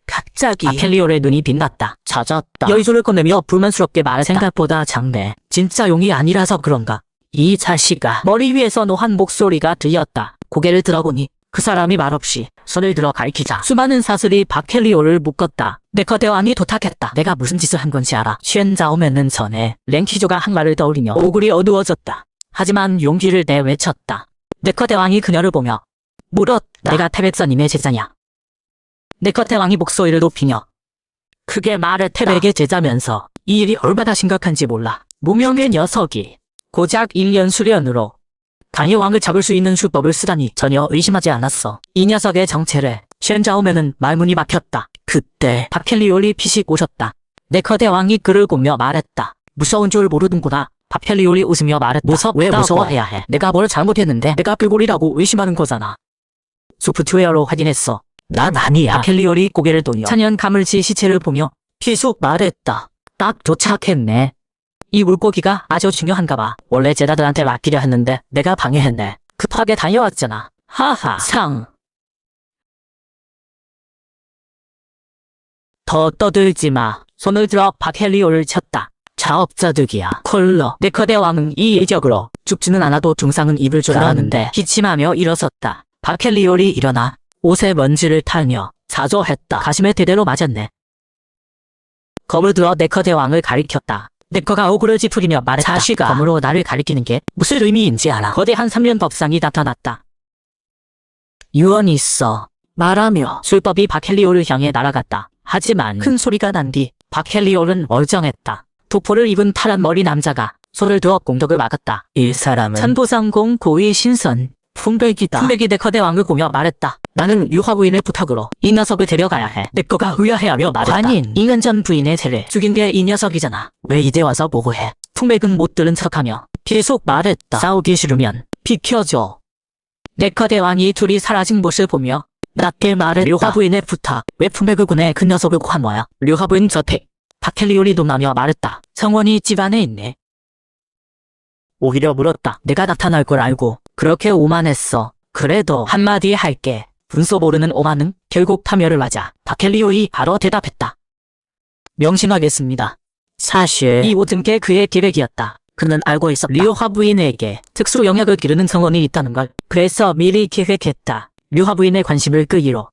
갑자기 박헬리올의 눈이 빛났다. 잦았다. 여의조를 꺼내며 불만스럽게 말했다. 생각보다 작네. 진짜 용이 아니라서 그런가. 이 자식아. 머리 위에서 노한 목소리가 들렸다. 고개를 들어보니 그 사람이 말없이 손을 들어 가리키자 수많은 사슬이 박헬리올을 묶었다. 네커대왕이 도탁했다. 내가 무슨 짓을 한 건지 알아. 쉔자오면은 전에 랭키조가 한 말을 떠올리며 얼굴이 어두워졌다. 하지만 용기를 내외쳤다. 네커대왕이 그녀를 보며 물었다. 내가 태백선님의 제자냐. 네커대왕이 목소리를 높이며 크게 말했다. 태백의 제자면서 이 일이 얼마나 심각한지 몰라. 무명의 녀석이 고작 1년 수련으로 강해왕을 잡을 수 있는 수법을 쓰다니 전혀 의심하지 않았어. 이 녀석의 정체를 쉔자오면은 말문이 막혔다. 그때 박헬리올이 피식 오셨다. 네커대왕이 그를 보며 말했다. 무서운 줄 모르는구나. 박헬리올이 웃으며 말했다. 왜 무서워해야 해. 내가 뭘 잘못했는데. 내가 뿔골이라고 의심하는 거잖아. 소프트웨어로 확인했어. 난 아니야. 박헬리올이 고개를 돌려 찬연 가물치 시체를 보며 피속 말했다. 딱 도착했네. 이 물고기가 아주 중요한가 봐. 원래 제자들한테 맡기려 했는데 내가 방해했네. 급하게 다녀왔잖아. 하하. 상. 더 떠들지 마. 손을 들어 박헬리올을 쳤다. 자업자득이야. 콜러. 네커대왕은 이 일격으로 죽지는 않아도 중상은 입을 줄 알았는데 기침하며 일어섰다. 박헬리올이 일어나 옷에 먼지를 탈며 자조했다. 가심에 대대로 맞았네. 검을 들어 네커대왕을 가리켰다. 네커가 억울을 찌푸리며 말했다. 자식아. 검으로 나를 가리키는 게 무슨 의미인지 알아. 거대한 3년 법상이 나타났다. 유언 있어. 말하며 술법이 박헬리올을 향해 날아갔다. 하지만 큰 소리가 난 뒤 박헬리올은 멀쩡했다. 도포를 입은 파란 머리 남자가 손을 들어 공격을 막았다. 이 사람은 천보상공 고위 신선 풍백이다. 풍백이 내 거대왕을 보며 말했다. 나는 류화 부인의 부탁으로 이 녀석을 데려가야 해. 내 거가 의아해하며 말했다. 아닌 2년 전 부인의 죄를 죽인 게 이 녀석이잖아. 왜 이제 와서 보고해. 풍백은 못 들은 척하며 계속 말했다. 싸우기 싫으면 비켜줘. 내 거대왕이 둘이 사라진 모습을 보며 낮게 말했다. 류화 부인의 부탁. 왜 풍백을 보내 그 녀석을 구한 거야? 류화 부인 저택. 박헬리올이 놀라며 말했다. 정원이 집안에 있네. 오히려 물었다. 내가 나타날 걸 알고 그렇게 오만했어. 그래도 한마디 할게. 분소 모르는 오만은 결국 파멸을 맞아. 박헬리올이 바로 대답했다. 명심하겠습니다. 사실 이 모든 게 그의 계획이었다. 그는 알고 있었다. 류화 부인에게 특수 영역을 기르는 정원이 있다는 걸. 그래서 미리 계획했다. 류화 부인의 관심을 끄기로.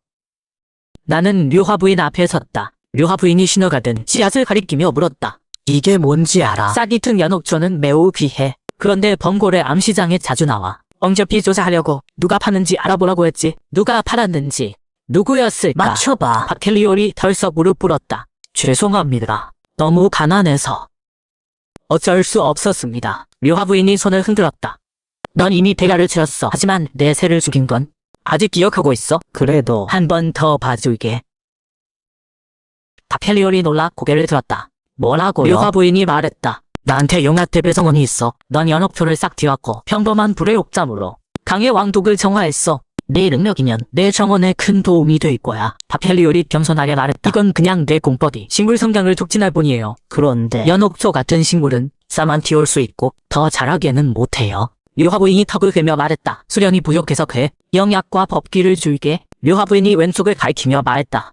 나는 류화 부인 앞에 섰다. 류화 부인이 신어가던 씨앗을 가리키며 물었다. 이게 뭔지 알아? 싹이 튼 연옥초는 매우 귀해. 그런데 범고래 암시장에 자주 나와. 엉접히 조사하려고 누가 파는지 알아보라고 했지. 누가 팔았는지 누구였을까? 맞춰봐. 박헬리올이 덜썩 무릎 꿇었다. 죄송합니다. 너무 가난해서 어쩔 수 없었습니다. 류화 부인이 손을 흔들었다. 넌 이미 대가를 치렀어. 하지만 내 새를 죽인 건 아직 기억하고 있어. 그래도 한 번 더 봐줄게. 박헬리올이 놀라 고개를 들었다. 뭐라고요? 류화 부인이 말했다. 나한테 용화대 배성원이 있어. 넌 연옥초를 싹 틔웠고 평범한 불의 옥잠으로 강의 왕독을 정화했어. 내 능력이면 내 정원에 큰 도움이 될 거야. 박헬리올이 겸손하게 말했다. 이건 그냥 내 공법이 식물 성장을 촉진할 뿐이에요. 그런데 연옥초 같은 식물은 싹만 틔울 수 있고 더 자라게는 못해요. 류화 부인이 턱을 괴며 말했다. 수련이 부족해서 그래. 영약과 법기를 줄게. 류화 부인이 왼쪽을 가리키며 말했다.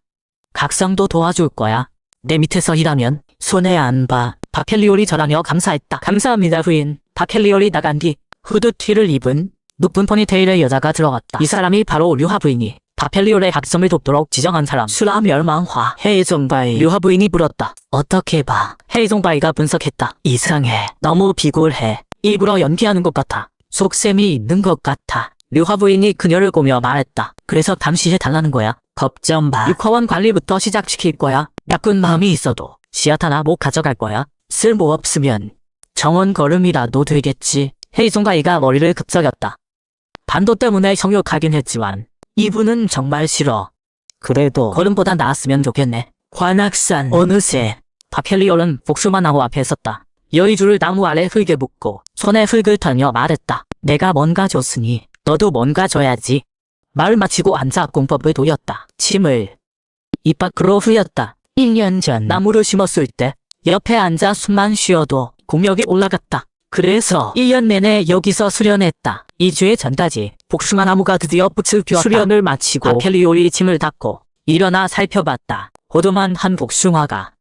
각성도 도와줄 거야. 내 밑에서 일하면 손해 안 봐. 박헬리올이 절하며 감사했다. 감사합니다 부인. 박헬리올이 나간 뒤 후드티를 입은 높은 포니테일의 여자가 들어갔다. 이 사람이 바로 류화 부인이 박헬리올의 각성을 돕도록 지정한 사람. 수라 멸망화. 헤이종바이. 류화 부인이 물었다. 어떻게 봐? 헤이종바이가 분석했다. 이상해. 너무 비굴해. 일부러 연기하는 것 같아. 속셈이 있는 것 같아. 류화 부인이 그녀를 보며 말했다. 그래서 감시해 달라는 거야. 겁좀 마. 육화원 관리부터 시작시킬 거야. 나쁜 마음이 있어도 씨앗 하나 못 가져갈 거야. 쓸모없으면 정원 걸음이라도 되겠지. 헤이종바이가 머리를 급적였다. 반도 때문에 성욕하긴 했지만 이분은 정말 싫어. 그래도 걸음보다 나았으면 좋겠네. 관악산. 어느새 박헬리올은 복숭아나무 앞에 섰다. 여의주를 나무 아래 흙에 묻고 손에 흙을 털며 말했다. 내가 뭔가 줬으니 너도 뭔가 줘야지. 말을 마치고 앉아 공법을 도였다. 침을 입 밖으로 흘렸다. 1년 전 나무를 심었을 때 옆에 앉아 숨만 쉬어도 공력이 올라갔다. 그래서 1년 내내 여기서 수련했다. 2주의 전까지 복숭아나무가 드디어 꽃을 피웠다. 수련을 마치고 박헬리올이 침을 닦고 일어나 살펴봤다. 호두만 한 복숭아가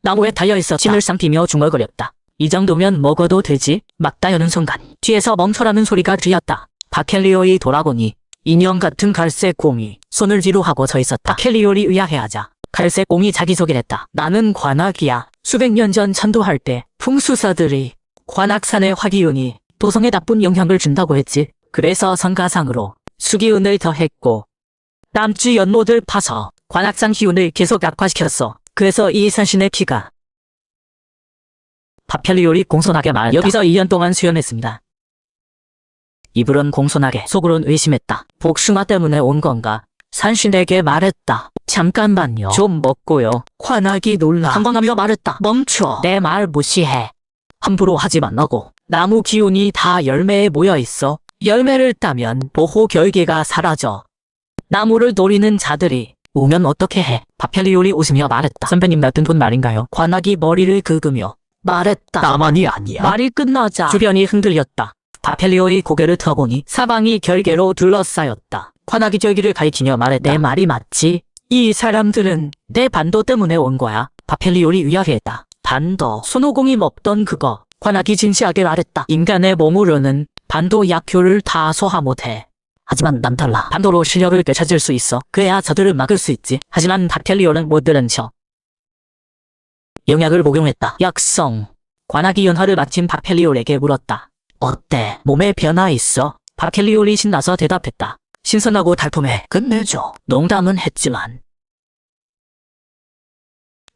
나무에 달려있었다. 침을 삼키며 중얼거렸다. 이 정도면 먹어도 되지. 막다 여는 순간 뒤에서 멈춰라는 소리가 들렸다. 박헬리올이 돌아보니 인형 같은 갈색 곰이 손을 뒤로 하고 서 있었다. 박헬리올이 의아해하자 갈색 곰이 자기소개를 했다. 나는 관악이야. 수백 년 전 천도할 때 풍수사들이 관악산의 화기운이 도성에 나쁜 영향을 준다고 했지. 그래서 성가상으로 수기운을 더했고 남주 연못을 파서 관악산 기운을 계속 악화시켰어. 그래서 이 산신의 피가. 박헬리올이 공손하게 말했다. 여기서 2년 동안 수련했습니다. 입으론 공손하게 속으론 의심했다. 복숭아 때문에 온 건가? 산신에게 말했다. 잠깐만요. 좀 먹고요. 관악이 놀라 당황하며 말했다. 멈춰. 내 말 무시해. 함부로 하지 말라고. 나무 기운이 다 열매에 모여 있어. 열매를 따면 보호 결계가 사라져. 나무를 노리는 자들이 오면 어떻게 해? 박헬리올이 웃으며 말했다. 선배님 같은 분 말인가요? 관악이 머리를 긁으며 말했다. 나만이 아니야. 말이 끝나자 주변이 흔들렸다. 박헬리올이 고개를 들어보니 사방이 결계로 둘러싸였다. 관악이 절기를 가리키며 말했다. 내 말이 맞지? 이 사람들은 내 반도 때문에 온 거야. 박헬리올이 의아해했다. 반도. 손오공이 먹던 그거. 관악이 진지하게 말했다. 인간의 몸으로는 반도 약효를 다 소화 못해. 하지만 난 달라. 반도로 실력을 되찾을 수 있어. 그래야 저들을 막을 수 있지. 하지만 박헬리올은 못 들은 척 영약을 복용했다. 약성. 관악이 연화를 마친 박헬리올에게 물었다. 어때? 몸에 변화 있어? 박헬리올이 신나서 대답했다. 신선하고 달콤해. 끝내줘. 농담은 했지만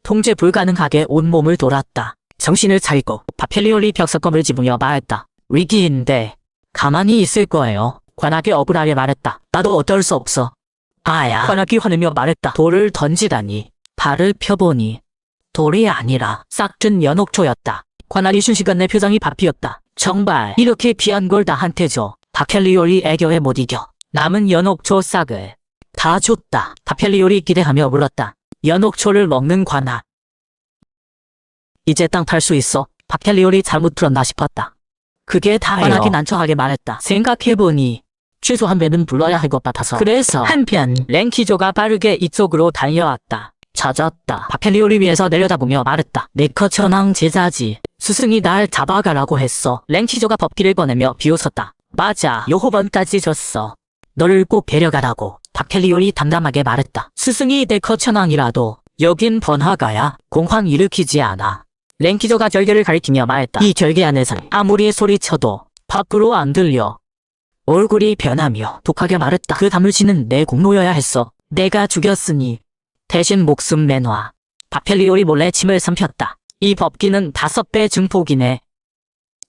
통제 불가능하게 온몸을 돌았다. 정신을 차리고 박헬리올이 벽석검을 집으며 말했다. 위기인데 가만히 있을 거예요. 관악이 억울하게 말했다. 나도 어쩔 수 없어. 아야. 관악이 화내며 말했다. 돌을 던지다니. 발을 펴보니 돌이 아니라 싹든 연옥초였다. 관악이 순식간에 표정이 바뀌었다. 정말 이렇게 귀한 걸 나한테 줘. 박헬리올이 애교에 못 이겨. 남은 연옥초 싹을 다 줬다. 박헬리올이 기대하며 물었다. 연옥초를 먹는 관악. 이제 땅 팔 수 있어. 박헬리올이 잘못 들었나 싶었다. 그게 다예요. 관악이 난처하게 말했다. 생각해보니 최소한 배는 불러야 할 것 같아서. 그래서 한편 랭키조가 빠르게 이쪽으로 달려왔다. 잦았다. 박헬리올이 위에서 내려다보며 말했다. 네커천왕 제자지. 스승이 날 잡아가라고 했어. 랭키조가 법기를 꺼내며 비웃었다. 맞아. 요호번까지 줬어. 너를 꼭 데려가라고. 박헬리올이 담담하게 말했다. 스승이 네커천왕이라도 여긴 번화가야. 공황 일으키지 않아. 랭키조가 절개를 가리키며 말했다. 이 절개 안에서 아무리 소리쳐도 밖으로 안 들려. 얼굴이 변하며 독하게 말했다. 그 다물쥐는 내 공로여야 했어. 내가 죽였으니 대신 목숨 내놔. 박헬리올이 몰래 침을 삼켰다. 이 법기는 5배 증폭이네.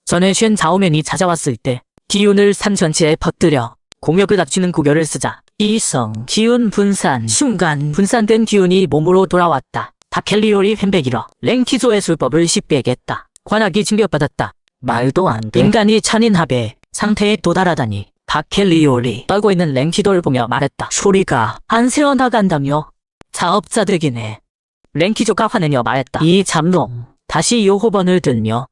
전에 쉔 자오맨이 찾아왔을 때 기운을 산 전체에 퍼뜨려 공력을 낮추는 구결을 쓰자 이성 기운 분산 순간 분산된 기운이 몸으로 돌아왔다. 박헬리올이 횡백이러 랭키조의 술법을 쉽게겠다. 관악이 징계받았다. 말도 안 돼. 인간이 찬인합의 상태에 도달하다니. 박헬리올이 떨고 있는 랭키조를 보며 말했다. 소리가 안 새어나간다며. 자업자득이네. 랭키조가 화내며 말했다. 이 잡놈. 다시 요호번을 들며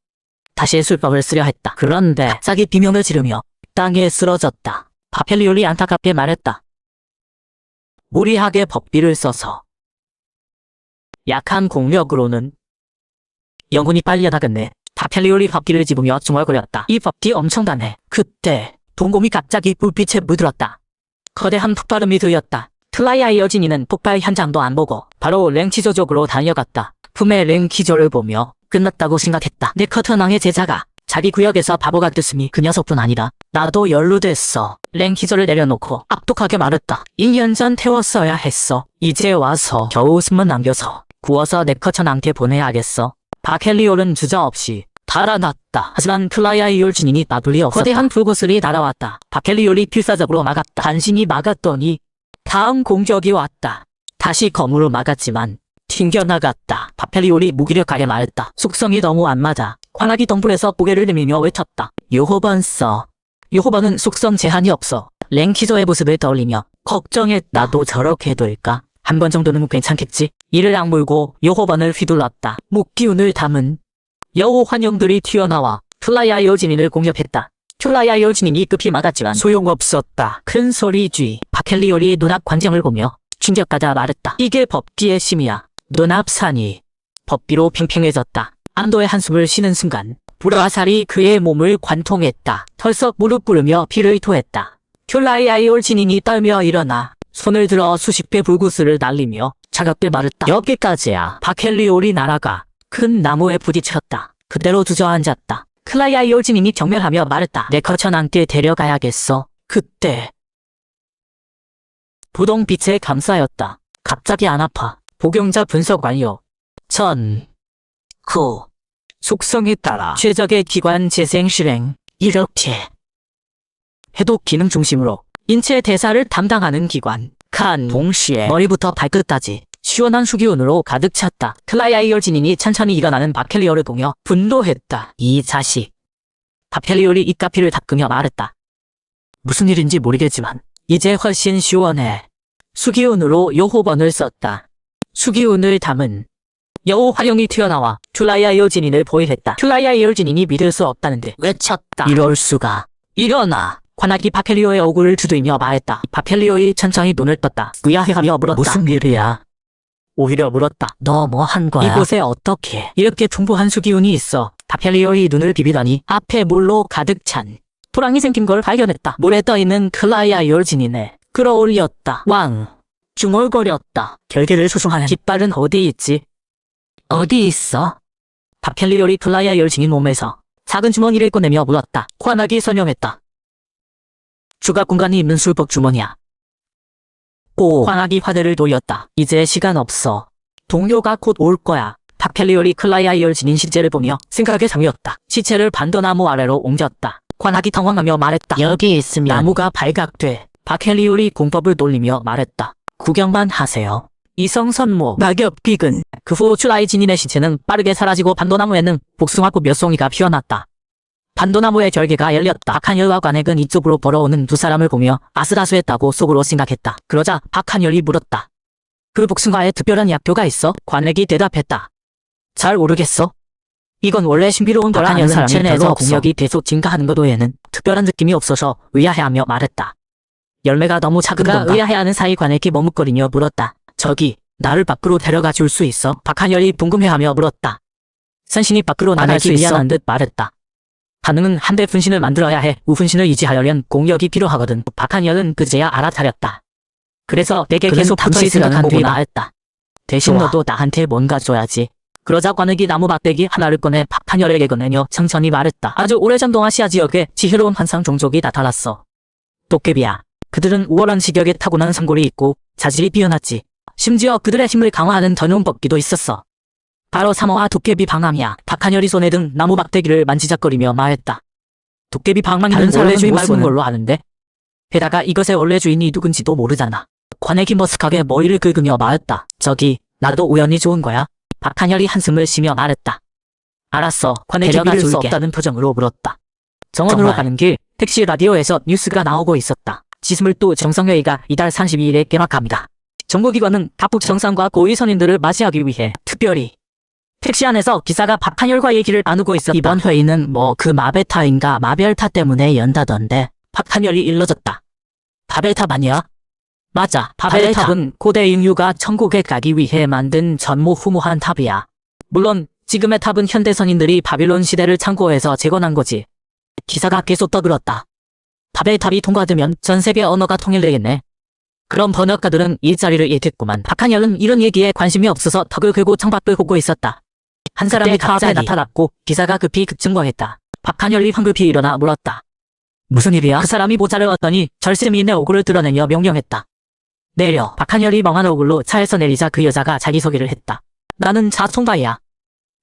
다시 술법을 쓰려 했다. 그런데 갑자기 비명을 지르며 땅에 쓰러졌다. 박헬리올이 안타깝게 말했다. 무리하게 법비를 써서 약한 공력으로는 영혼이 빨려나갔네. 박헬리올이 법기를 집으며 중얼거렸다. 이 법기 엄청나네. 그때 동곰이 갑자기 불빛에 물들었다. 거대한 폭발음이 들렸다. 트라이아이 여진이는 폭발 현장도 안 보고 바로 랭키조 쪽으로 달려갔다. 품에 랭키조를 보며 끝났다고 생각했다. 네커천왕의 제자가 자기 구역에서 바보가 됐으니 그 녀석뿐 아니라 나도 연루됐어. 랭키조를 내려놓고 악독하게 말했다. 1년 전 태웠어야 했어. 이제 와서 겨우 숨만 남겨서 구워서 네커천왕께 보내야겠어. 박헬리올은 주저없이 달아났다. 하지만 플라이아이 율진인이 나둘리 없었다. 거대한 불구슬이 날아왔다. 박헬리올이 필사적으로 막았다. 간신히 막았더니 다음 공격이 왔다. 다시 검으로 막았지만 튕겨나갔다. 박헬리올이 무기력하게 말했다. 속성이 너무 안 맞아. 관악이 덩불에서 고개를 내밀며 외쳤다. 요호번 써. 요호번은 속성 제한이 없어. 랭키조의 모습을 떠올리며 걱정했다. 나도 저렇게 될까? 한 번 정도는 괜찮겠지? 이를 악물고 요호번을 휘둘렀다. 목기운을 담은 여호 환영들이 튀어나와 플라이아 여진인을 공격했다. 플라이아 여진인이 급히 막았지만 소용없었다. 큰 소리 쥐. 박헬리올이 눈앞 광경을 보며 충격받아 말했다. 이게 법비의 심이야. 눈앞산이 법비로 팽팽해졌다. 안도의 한숨을 쉬는 순간 불화살이 그의 몸을 관통했다. 털썩 무릎 꿇으며 피를 토했다. 플라이아 여진인이 떨며 일어나 손을 들어 수십 배 불구슬을 날리며 차갑게 말했다. 여기까지야. 박헬리올이 날아가 큰 나무에 부딪혔다. 그대로 주저앉았다. 클라이아 요진인이 경멸하며 말했다. 네커천왕께 데려가야겠어. 그때 부동빛에 감싸였다. 갑자기 안 아파. 복용자 분석 완료. 속성에 따라 최적의 기관 재생 실행. 이렇게 해독 기능 중심으로 인체 대사를 담당하는 기관. 칸. 동시에 머리부터 발끝까지 시원한 수기운으로 가득 찼다. 클라이아이 열진인이 천천히 일어나는 박헬리올을 보며 분노했다. 이 자식. 박헬리올이 입가피를 닦으며 말했다. 무슨 일인지 모르겠지만 이제 훨씬 시원해. 수기운으로 요호번을 썼다. 수기운을 담은 여호 화룡이 튀어나와 툴라이아 열진인을 보호했다. 툴라이아 열진인이 믿을 수 없다는데 외쳤다. 이럴 수가. 일어나. 관악이 박헬리오의 얼굴을 두드리며 말했다. 박헬리오이 천천히 눈을 떴다. 의아해하며 물었다. 무슨 일이야? 오히려 물었다. 너 뭐 한 거야? 이곳에 어떻게 이렇게 풍부한 수기운이 있어? 박헬리오의 눈을 비비더니 앞에 물로 가득 찬 토랑이 생긴 걸 발견했다. 물에 떠있는 클라이아 열진이네. 끌어올렸다. 왕. 중얼거렸다. 결계를 수송하는 깃발은 어디 있지? 어디 있어? 박헬리오이 클라이아 열진인 몸에서 작은 주머니를 꺼내며 물었다. 관악이 설명했다. 주각 공간이 있는 술법 주머니야. 관악이 화대를 돌렸다. 이제 시간 없어. 동료가 곧 올 거야. 박헬리올이 클라이아 열진인 시체를 보며 생각에 잠겼다. 시체를 반도나무 아래로 옮겼다. 관악이 당황하며 말했다. 여기 있으면 나무가 발각돼. 박헬리울이 공법을 돌리며 말했다. 구경만 하세요. 이성선모, 낙엽, 비근. 그 후 추라이 진인의 시체는 빠르게 사라지고 반도나무에는 복숭아꽃 몇 송이가 피어났다. 반도나무의 결계가 열렸다. 박한열과 관액은 이쪽으로 걸어오는 두 사람을 보며 아슬아슬했다고 속으로 생각했다. 그러자 박한열이 물었다. 그 복숭아에 특별한 약효가 있어? 관액이 대답했다. 잘 모르겠어. 이건 원래 신비로운 거라 아는 사람이 별로 공력이 계속 증가하는 것 외에는 특별한 느낌이 없어서 의아해하며 말했다. 열매가 너무 작은 건가? 의아해하는 사이 관액이 머뭇거리며 물었다. 저기 나를 밖으로 데려가 줄 수 있어? 박한열이 궁금해하며 물었다. 선신이 밖으로 나갈 수 있어? 미안한 듯 말했다. 가능은 한데 분신을 만들어야 해. 우분신을 유지하려면 공력이 필요하거든. 박한열은 그제야 알아차렸다. 그래서 내게 계속 붙어있으라는 거구나 했다. 대신 너도 나한테 뭔가 줘야지. 그러자 관액이 나무 막대기 하나를 꺼내 박한열에게 건네며 천천히 말했다. 아주 오래전 동아시아 지역에 지혜로운 환상 종족이 나타났어. 도깨비야. 그들은 우월한 지격에 타고난 상골이 있고 자질이 뛰어났지. 심지어 그들의 힘을 강화하는 전용 법기도 있었어. 바로 사모와 도깨비 방망이야. 박한열이 손에 든 나무 막대기를 만지작거리며 말했다. 도깨비 방망이는 원래 주인 말고는 걸로 아는데? 게다가 이것의 원래 주인이 누군지도 모르잖아. 관액이 머쓱하게 머리를 긁으며 말했다. 저기 나도 우연히 좋은 거야? 박한열이 한숨을 쉬며 말했다. 알았어. 관액이 믿을 수 없다는 표정으로 물었다. 정원으로 가는 길 택시 라디오에서 뉴스가 나오고 있었다. 지스물도 정상회의가 이달 32일에 개막합니다. 정부기관은 각국 정상과 고위 선임들을 맞이하기 위해 특별히 택시 안에서 기사가 박한열과 얘기를 나누고 있었다. 이번 회의는 뭐 그 마베타인가 마별타 때문에 연다던데. 박한열이 일러졌다. 바벨탑 아니야? 맞아. 바벨탑은 고대 인류가 천국에 가기 위해 만든 전무후무한 탑이야. 물론 지금의 탑은 현대 선인들이 바빌론 시대를 참고해서 재건한 거지. 기사가 계속 떠들었다. 바벨탑이 통과되면 전 세계 언어가 통일되겠네. 그럼 번역가들은 일자리를 잃겠구만. 박한열은 이런 얘기에 관심이 없어서 턱을 긁고 창밖을 보고 있었다. 한 사람이 갑자기 나타났고 기사가 급히 급증거했다. 박한열이 황급히 일어나 물었다. 무슨 일이야? 그 사람이 모자를 얻더니 절세미인의 얼굴을 드러내며 명령했다. 내려. 박한열이 멍한 얼굴로 차에서 내리자 그 여자가 자기소개를 했다. 나는 자총바이야.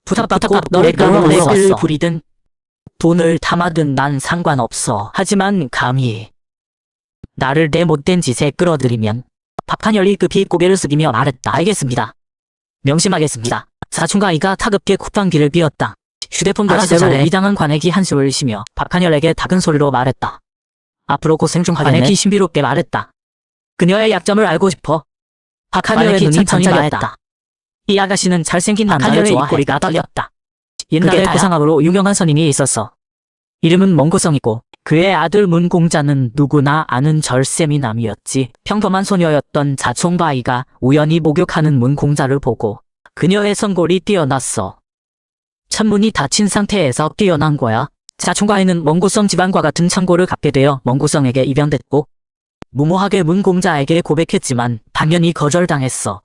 부탁받고 너를 끌어내고 부리든 돈을 담아든 난 상관없어. 하지만 감히 나를 내 못된 짓에 끌어들이면. 박한열이 급히 고개를 숙이며 말했다. 알겠습니다. 명심하겠습니다. 사춘가이가 타급게 쿠팡기를 비웠다. 휴대폰 거치대로 이당한 관액이 한숨을 쉬며 박한열에게 작은 소리로 말했다. 앞으로 고생 좀 하겠네. 관액이 신비롭게 말했다. 그녀의 약점을 알고 싶어. 박한열의 눈이 반짝였다. 이 아가씨는 잘생긴 남자를 좋아해. 입꼬리가 떨렸다. 옛날에 고상학으로 유명한 선인이 있었어. 이름은 멍고성이고 그의 아들 문공자는 누구나 아는 절세미남이었지. 평범한 소녀였던 자총바이가 우연히 목욕하는 문공자를 보고 그녀의 선골이 뛰어났어. 천문이 닫힌 상태에서 뛰어난 거야. 자총바이는 멍고성 집안과 같은 천골을 갖게 되어 멍고성에게 입양됐고 무모하게 문공자에게 고백했지만 당연히 거절당했어.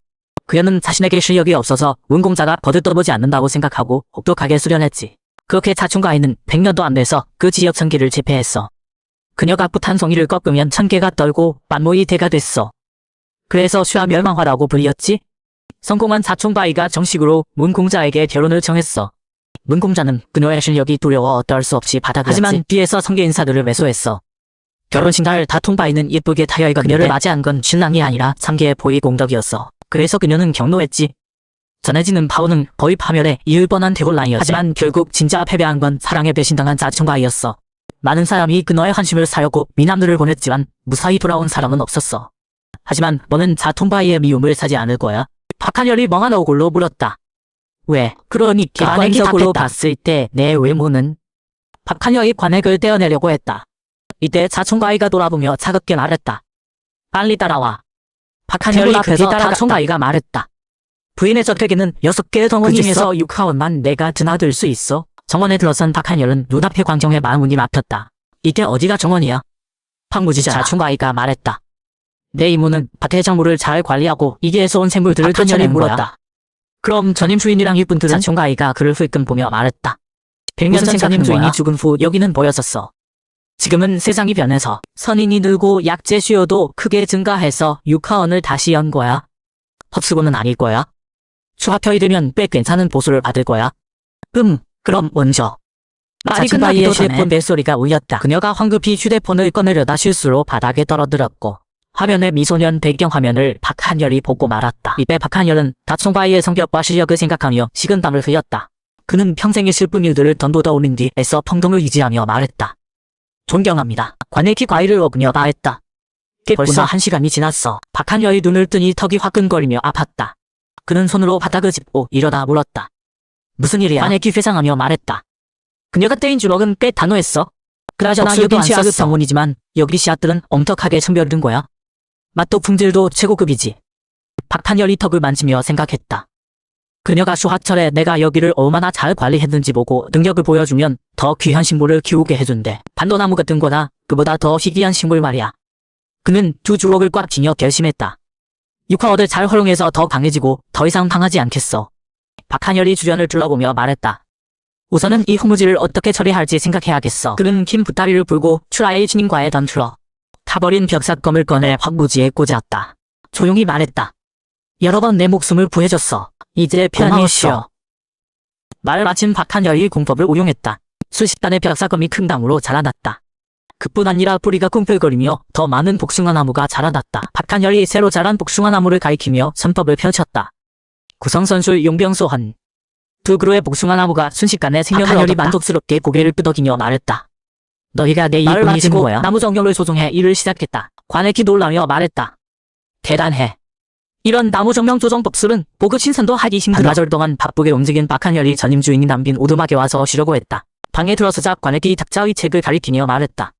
그녀는 자신에게 실력이 없어서 문공자가 거들떠보지 않는다고 생각하고 혹독하게 수련했지. 그렇게 자충가이는 100년도 안 돼서 그 지역 천기를 제패했어. 그녀가 붓한 송이를 꺾으면 천개가 떨고 만모이 대가 됐어. 그래서 슈아멸망화라고 불렸지. 성공한 자충바이가 정식으로 문공자에게 결혼을 정했어. 문공자는 그녀의 실력이 두려워 어떨 수 없이 받아들였지. 하지만 뒤에서 성계 인사들을 매수했어. 결혼식 날 다통바이는 예쁘게 타여입었는데 그녀를 맞이한 건 신랑이 아니라 상계의 보이공덕이었어. 그래서 그녀는 경로했지. 전해지는 파워는 거의 파멸에 이을 뻔한 대혼란이었지. 하지만 결국 진짜 패배한 건 사랑에 배신당한 자충바이였어. 많은 사람이 그녀의 환심을 사려고 미남들을 보냈지만 무사히 돌아온 사람은 없었어. 하지만 너는 자통바이의 미움을 사지 않을 거야? 박한열이 멍한 얼굴로 물었다. 왜? 그러니까 관액적으로 봤을 때 내 외모는? 박한열이 관액을 떼어내려고 했다. 이때 자총가이가 돌아보며 차갑게 말했다. 빨리 따라와. 박한열이 그래서 자총가이가 말했다. 부인의 저택에는 6개의 덩어리 중에서 6하원만 내가 드나들 수 있어. 정원에 들어선 박한열은 눈앞의 광경에 마음이 막혔다. 이게 어디가 정원이야? 황무지자 자총가이가 말했다. 내 이모는 밭의 작물을 잘 관리하고 이게에서 온 생물들을 쫓아내는 거야. 그럼 전임 주인이랑 이분들은? 자총가이가 그를 흘끔 보며 말했다. 100년 전 전임 주인이 죽은 후 여기는 보였었어. 지금은 세상이 변해서 선인이 늘고 약재 수요도 크게 증가해서 6하원을 다시 연 거야. 헛수고는 아닐 거야. 추합혀이 되면 꽤 괜찮은 보수를 받을 거야. 그럼 먼저 말이 끝나기도 휴대폰 벨소리가 울렸다. 그녀가 황급히 휴대폰을 꺼내려다 실수로 바닥에 떨어뜨렸고 화면에 미소년 배경화면을 박한열이 보고 말았다. 이때 박한열은 다총바이의 성격과 실력을 생각하며 식은땀을 흘렸다. 그는 평생 있을 뿐 일들을 던보다 올린 뒤 애써 평등을 유지하며 말했다. 존경합니다. 관액이 과일을 어그며 말했다. 벌써 1시간이 지났어. 박한열이 눈을 뜨니 턱이 화끈거리며 아팠다. 그는 손으로 바닥을 짚고 일어나 물었다. 무슨 일이야? 관액이 회상하며 말했다. 그녀가 때린 주먹은 꽤 단호했어. 그나저나 여긴 취하급 병원이지만 여기 씨앗들은 엄격하게 선별된 거야. 맛도 품질도 최고급이지. 박한열이 턱을 만지며 생각했다. 그녀가 수학철에 내가 여기를 얼마나 잘 관리했는지 보고 능력을 보여주면 더 귀한 식물을 키우게 해준대. 반도나무 같은 거나 그보다 더 희귀한 식물 말이야. 그는 두 주먹을 꽉 쥐며 결심했다. 육화어를 잘 활용해서 더 강해지고 더 이상 당하지 않겠어. 박한열이 주변을 둘러보며 말했다. 우선은 이 호무지를 어떻게 처리할지 생각해야겠어. 그는 긴 붓다리를 불고 추라의 진인과에 던틀어 타버린 벽삭검을 꺼내 확무지에 꽂았다. 조용히 말했다. 여러 번 내 목숨을 구해줬어. 이제 편히 쉬어. 말을 마친 박한열이 공법을 운용했다. 수십 단의 벽삭검이 큰 나무로 자라났다. 그뿐 아니라 뿌리가 꿈틀거리며 더 많은 복숭아 나무가 자라났다. 박한열이 새로 자란 복숭아 나무를 가리키며 선법을 펼쳤다. 구성선술 용병소환. 두 그루의 복숭아 나무가 순식간에 생명을 얻었다. 만족스럽게 고개를 끄덕이며 말했다. 너희가 내 이분이 된 거야. 나무 정령을 조종해 일을 시작했다. 관액이 놀라며 말했다. 대단해. 이런 나무 정령 조정 법술은 보급 신선도 하기 힘들어. 반나절 동안 바쁘게 움직인 박한열이 전임 주인이 남긴 오두막에 와서 쉬려고 했다. 방에 들어서자 관액이 탁자의 책을 가리키며 말했다.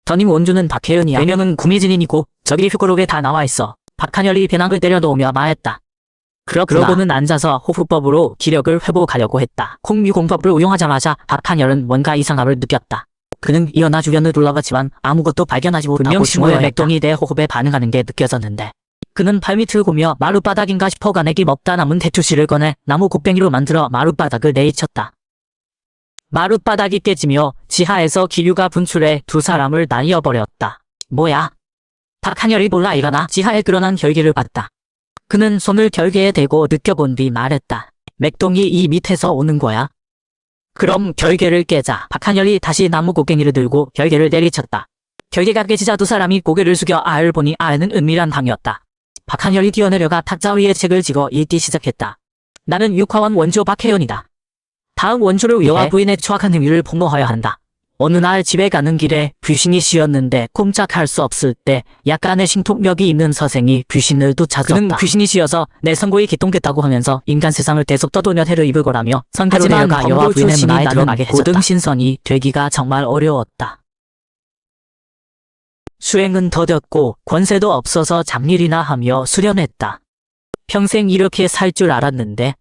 전임 원주는 박혜연이야. 배명은 구미진인이고 저기 휴거록에 다 나와있어. 박한열이 배낭을 때려놓으며 말했다. 그러고는 앉아서 호흡법으로 기력을 회복하려고 했다. 콩미공법을 운용하자마자 박한열은 뭔가 이상함을 느꼈다. 그는 일어나 주변을 둘러봤지만 아무것도 발견하지 못하고 분명 신호의 맥동이 내 호흡에 반응하는 게 느껴졌는데 그는 발밑을 보며 마룻바닥인가 싶어 관액이 먹다 남은 대추씨를 꺼내 나무 곡괭이로 만들어 마룻바닥을 내리쳤다. 마룻바닥이 깨지며 지하에서 기류가 분출해 두 사람을 날려버렸다. 뭐야? 박한열이 몰라 일어나 지하에 끌어난 결계를 봤다. 그는 손을 결계에 대고 느껴본 뒤 말했다. 맥동이 이 밑에서 오는 거야. 그럼 결계를 깨자. 박한열이 다시 나무 곡괭이를 들고 결계를 내리쳤다. 결계가 깨지자 두 사람이 고개를 숙여 아을 보니 아에는 은밀한 방이었다. 박한열이 뛰어내려가 탁자 위에 책을 찍어 읽기 시작했다. 나는 육화원 원조 박혜연이다. 다음 원조를 여와 부인의 추악한 행위를 폭로하여 한다. 어느 날 집에 가는 길에 귀신이 씌었는데 꼼짝할 수 없을 때 약간의 신통력이 있는 서생이 귀신을 쫓아줬다. 그는 귀신이 씌어서 내 선고이 개통됐다고 하면서 인간 세상을 계속 떠돌며 해를 입을 거라며 선대로 내려가 여와 부인의 문화에 들어가게 해줬다. 고등 신선이 되기가 정말 어려웠다. 수행은 더뎠고 권세도 없어서 잡일이나 하며 수련했다. 평생 이렇게 살 줄 알았는데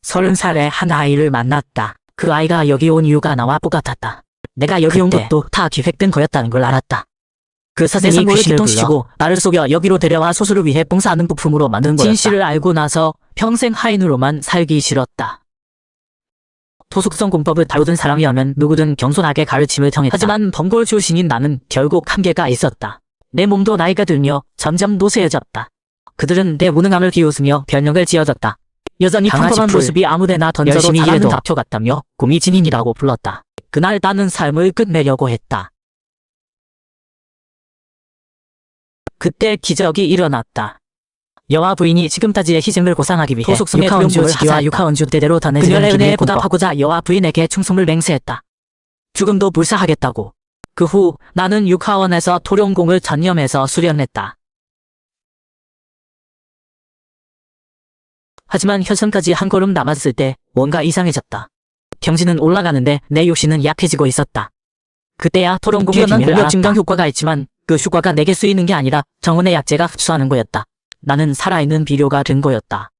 30살에 한 아이를 만났다. 그 아이가 여기 온 이유가 나와 똑같았다. 내가 여기 온 것도 다 기획된 거였다는 걸 알았다. 그 사생이 귀신을 기통시키고 나를 속여 여기로 데려와 소수를 위해 봉사하는 부품으로 만든 거였다. 진실을 알고 나서 평생 하인으로만 살기 싫었다. 토속성 공법을 다루던 사람이라면 누구든 겸손하게 가르침을 청했다. 하지만 번골 출신인 나는 결국 한계가 있었다. 내 몸도 나이가 들며 점점 노쇠해졌다. 그들은 내 무능함을 비웃으며 별명을 지어줬다. 여전히 평범한 모습이 아무데나 던져도 잘하는 다표 같다며 구미진인이라고 불렀다. 그날 나는 삶을 끝내려고 했다. 그때 기적이 일어났다. 여와 부인이 지금까지의 희생을 보상하기 위해 토속성의 육하원주를 하사했다. 육하원주 대대로 전해지는 그녀의 은혜에 보답하고자 여와 부인에게 충성을 맹세했다. 죽음도 불사하겠다고. 그 후 나는 육하원에서 토룡공을 전념해서 수련했다. 하지만 혈선까지 한 걸음 남았을 때 뭔가 이상해졌다. 경지는 올라가는데 내 욕심은 약해지고 있었다. 그때야 토룡공의 비밀을 알았다. 증강 효과가 있지만 그 효과가 내게 쓰이는 게 아니라 정원의 약재가 흡수하는 거였다. 나는 살아있는 비료가 된 거였다.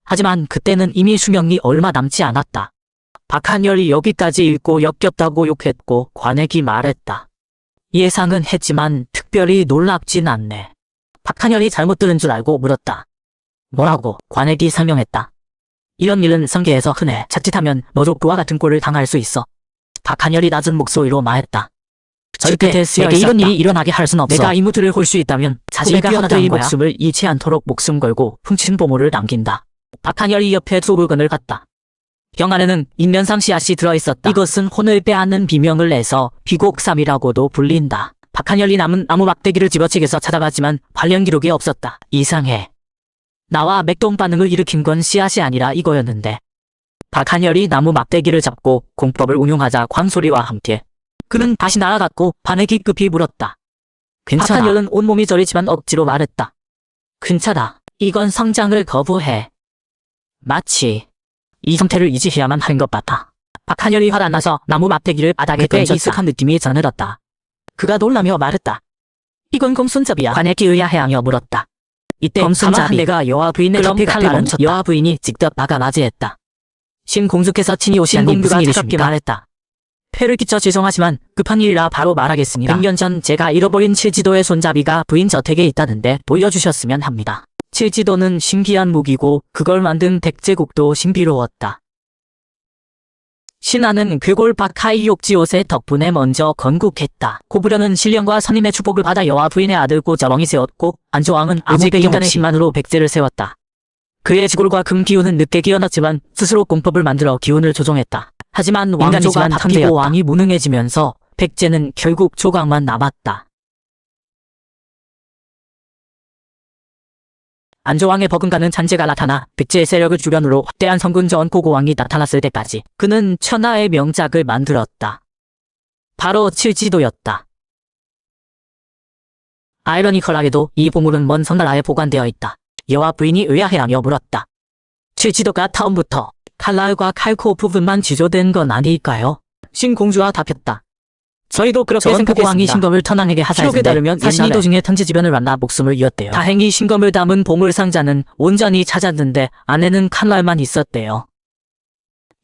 하지만 그때는 이미 수명이 얼마 남지 않았다. 박한열이 여기까지 읽고 역겹다고 욕했고 관액이 말했다. 예상은 했지만 특별히 놀랍진 않네. 박한열이 잘못 들은 줄 알고 물었다. 뭐라고? 관액이 설명했다. 이런 일은 성계에서 흔해. 자칫하면 너도 그와 같은 꼴을 당할 수 있어. 박한열이 낮은 목소리로 말했다. 절대 내게 이런 일이 일어나게 할 순 없어. 내가 이 무트를 홀 수 있다면 자신의 뛰어난 목숨을 잃지 않도록 목숨 걸고 훔친 보물을 남긴다. 박한열이 옆에 두 물건을 갖다. 병 안에는 인면상 씨앗이 들어있었다. 이것은 혼을 빼앗는 비명을 내서 비곡삼이라고도 불린다. 박한열이 남은 나무 막대기를 집어치게서 찾아봤지만 관련 기록이 없었다. 이상해. 나와 맥동 반응을 일으킨 건 씨앗이 아니라 이거였는데. 박한열이 나무 막대기를 잡고 공법을 운용하자 광소리와 함께 그는 다시 날아갔고 반에 기급히 물었다. 괜찮아. 박한열은 온몸이 저리지만 억지로 말했다. 괜찮아. 이건 성장을 거부해. 마치 이 상태를 유지해야만 하는 것 같아. 박한열이 화가 나서 나무 막대기를 바닥에 던졌다. 익숙한 느낌이 전해졌다. 그가 놀라며 말했다. 이건 검손잡이야. 관에게 의아해하며 물었다. 이때 검손잡이 내가 여아 부인의 옆에 칼날은 여아 부인이 직접 나가 맞이했다. 신공주께서 친히 오시다니 무슨 일이십니까? 말했다. 폐를 끼쳐 죄송하지만 급한 일이라 바로 말하겠습니다. 100년 전 제가 잃어버린 칠지도의 손잡이가 부인 저택에 있다는데 돌려주셨으면 합니다. 칠지도는 신기한 무기고 그걸 만든 백제국도 신비로웠다. 신하는 괴골 박하이옥지옷의 덕분에 먼저 건국했다. 고부려는 신령과 선임의 축복을 받아 여와 부인의 아들 고자왕이 세웠고 안조왕은 오직 인간의 힘만으로 백제를 세웠다. 그의 지골과 금 기운은 늦게 기어났지만 스스로 공법을 만들어 기운을 조종했다. 하지만 왕조가 바뀌고 왕이 무능해지면서 백제는 결국 조각만 남았다. 안조왕의 버금가는 잔재가 나타나 백제의 세력을 주변으로 확대한 성군전 고고왕이 나타났을 때까지 그는 천하의 명작을 만들었다. 바로 칠지도였다. 아이러니컬하게도 이 보물은 먼 선나라에 보관되어 있다. 여와 부인이 의아해하며 물었다. 칠지도가 처음부터 칼날과 칼코 부분만 지조된 건 아닐까요? 신공주와 답했다. 저희도 그렇게 생각했습니다. 왕이 신검을 천황에게 하사했는데 따르면 자신이 도중에 천지지변을 만나 목숨을 잃었대요. 다행히 신검을 담은 보물 상자는 온전히 찾았는데 안에는 칼날만 있었대요.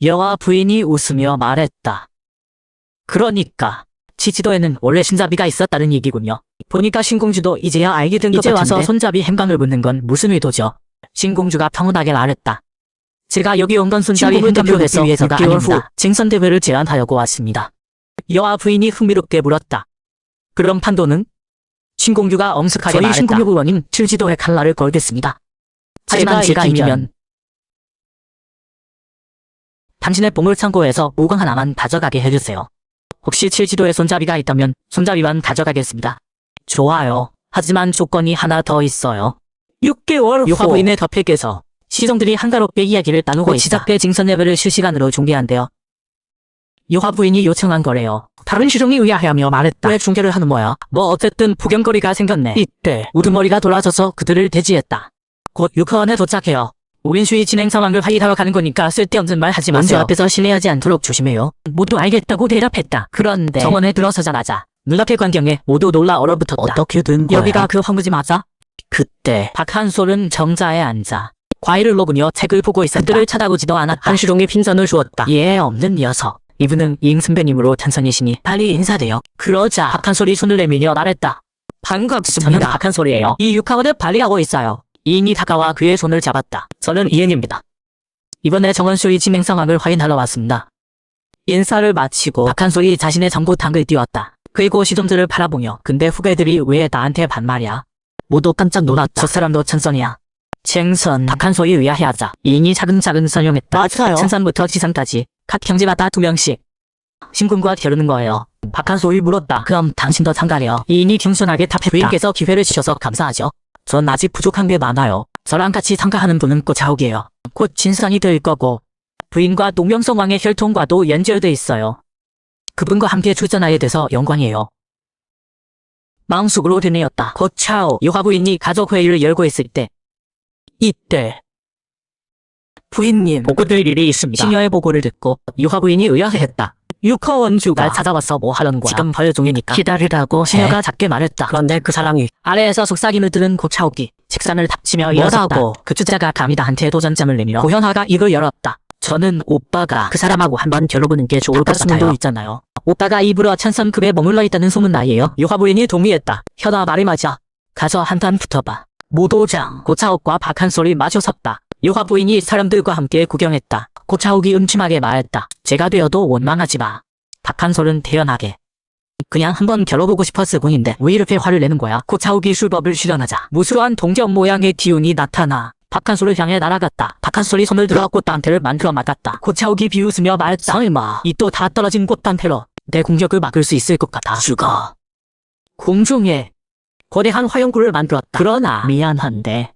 여와 부인이 웃으며 말했다. 그러니까 칠지도에는 원래 손잡이가 있었다는 얘기군요. 보니까 신공주도 이제야 알게 된 것 같은데 이제 와서 손잡이 행방을 묻는 건 무슨 의도죠? 신공주가 평온하게 말했다. 제가 여기 온 건 손잡이 행방을 묻기 위해서가 아닙니다. 징선대회를 제안하려고 왔습니다. 여와 부인이 흥미롭게 물었다. 그럼 판도는? 신공주가 엄숙하게 말했다. 저희 신공주 부원인 칠지도의 칼날을 걸겠습니다. 하지만 제가 이기면 당신의 보물창고에서 무광 하나만 가져가게 해주세요. 혹시 칠지도에 손잡이가 있다면 손잡이만 가져가겠습니다. 좋아요. 하지만 조건이 하나 더 있어요. 6개월 후 여화 부인의 덮에게서 시종들이 한가롭게 이야기를 나누고 있다. 시작대 징선 예배를 실시간으로 중계한대요. 여화 부인이 요청한 거래요. 다른 시종이 의아해하며 말했다. 왜 중계를 하는 거야? 뭐 어쨌든 구경거리가 생겼네. 이때 우두머리가 돌아서서 그들을 대지했다. 곧 육하원에 도착해요. 우린 수의 진행 상황을 확인하러 가는 거니까 쓸데없는 말 하지 마세요. 먼저 앞에서 실례하지 않도록 조심해요. 모두 알겠다고 대답했다. 그런데 정원에 들어서자마자 눈앞의 광경에 모두 놀라 얼어붙었다. 어떻게 된 거야? 여기가 그 황무지 맞아? 그때 박한솔은 정자에 앉아 과일을 먹으며 책을 보고 있었다. 그들을 쳐다보지도 않았다. 한시종이 핀선을 주었다. 예 없는 녀석. 이분은 이응 선배님으로 탄선이시니 빨리 인사돼요. 그러자 박한솔이 손을 내밀며 말했다. 반갑습니다. 저는 박한솔이에요. 이 육하원을 관리하고 있어요. 이인이 다가와 그의 손을 잡았다. 저는 이은입니다. 이번에 정원수의 진행 상황을 확인하러 왔습니다. 인사를 마치고 박한솔이 자신의 정보탕을 띄웠다. 그리고 시종들을 바라보며 근데 후배들이 왜 나한테 반말이야? 모두 깜짝 놀랐다. 저 사람도 천선이야. 챙선 박한솔이 의아해하자 이인이 차근차근 설명했다. 맞아요. 천선부터 지상까지 각 형제마다 2명씩 신군과 겨루는 거예요. 박한솔이 물었다. 그럼 당신도 참가해요. 이인이 겸손하게 답했다. 부인께서 기회를 주셔서 감사하죠. 전 아직 부족한 게 많아요. 저랑 같이 참가하는 분은 고차옥이에요. 곧 진상이 될 거고 부인과 농명성왕의 혈통과도 연결돼 있어요. 그분과 함께 출전하게 돼서 영광이에요. 마음속으로 되뇌었다. 고차옥 여화 부인이 가족회의를 열고 있을 때 이때 부인님 보고드릴 일이 있습니다. 시녀의 보고를 듣고 유화 부인이 의아해했다. 육하원주가 날 찾아와서 뭐 하려는 거야? 지금 벌 중이니까 기다리라고 시녀가 작게 말했다. 그런데 그 사람이 아래에서 속삭임을 들은 고차옥이 책상을 닥치며 일어섰다. 그 주자가 감히 나한테 도전장을 내밀어 고현화가 입을 열었다. 저는 오빠가 그 사람하고 한번 겨뤄보는 게 좋을 것 같아요. 있잖아요. 오빠가 입으로 천선급에 머물러 있다는 소문 나이에요. 유화 부인이 동의했다. 현아 말이 맞아. 가서 한판 붙어봐. 모도장 고차옥과 박한솔이 마주섰다. 유화 부인이 사람들과 함께 구경했다. 고차옥이 음침하게 말했다. 제가 되어도 원망하지 마. 박한솔은 태연하게. 그냥 한번 겨뤄보고 싶었을 뿐인데 왜 이렇게 화를 내는 거야? 고차옥이 술법을 실현하자 무수한 동전 모양의 기운이 나타나 박한솔을 향해 날아갔다. 박한솔이 손을 들어 꽃단태를 만들어 막았다. 고차옥이 비웃으며 말했다. 설마 이 또 다 떨어진 꽃단태로 내 공격을 막을 수 있을 것 같아. 죽어. 공중에 거대한 화염구를 만들었다. 그러나 미안한데.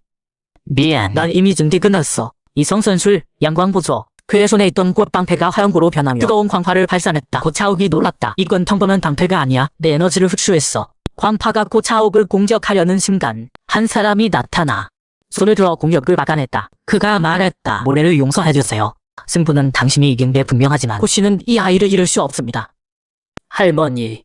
미안. 난 이미 준비 끝났어. 이성선술, 양광보조. 그의 손에 있던 꽃방패가 화염구로 변하며 뜨거운 광파를 발산했다. 고차옥이 놀랐다. 이건 평범한 방패가 아니야. 내 에너지를 흡수했어. 광파가 고차옥을 공격하려는 순간 한 사람이 나타나 손을 들어 공격을 막아냈다. 그가 말했다. 모래를 용서해주세요. 승부는 당신이 이긴 게 분명하지만 고씨는 이 아이를 잃을 수 없습니다. 할머니.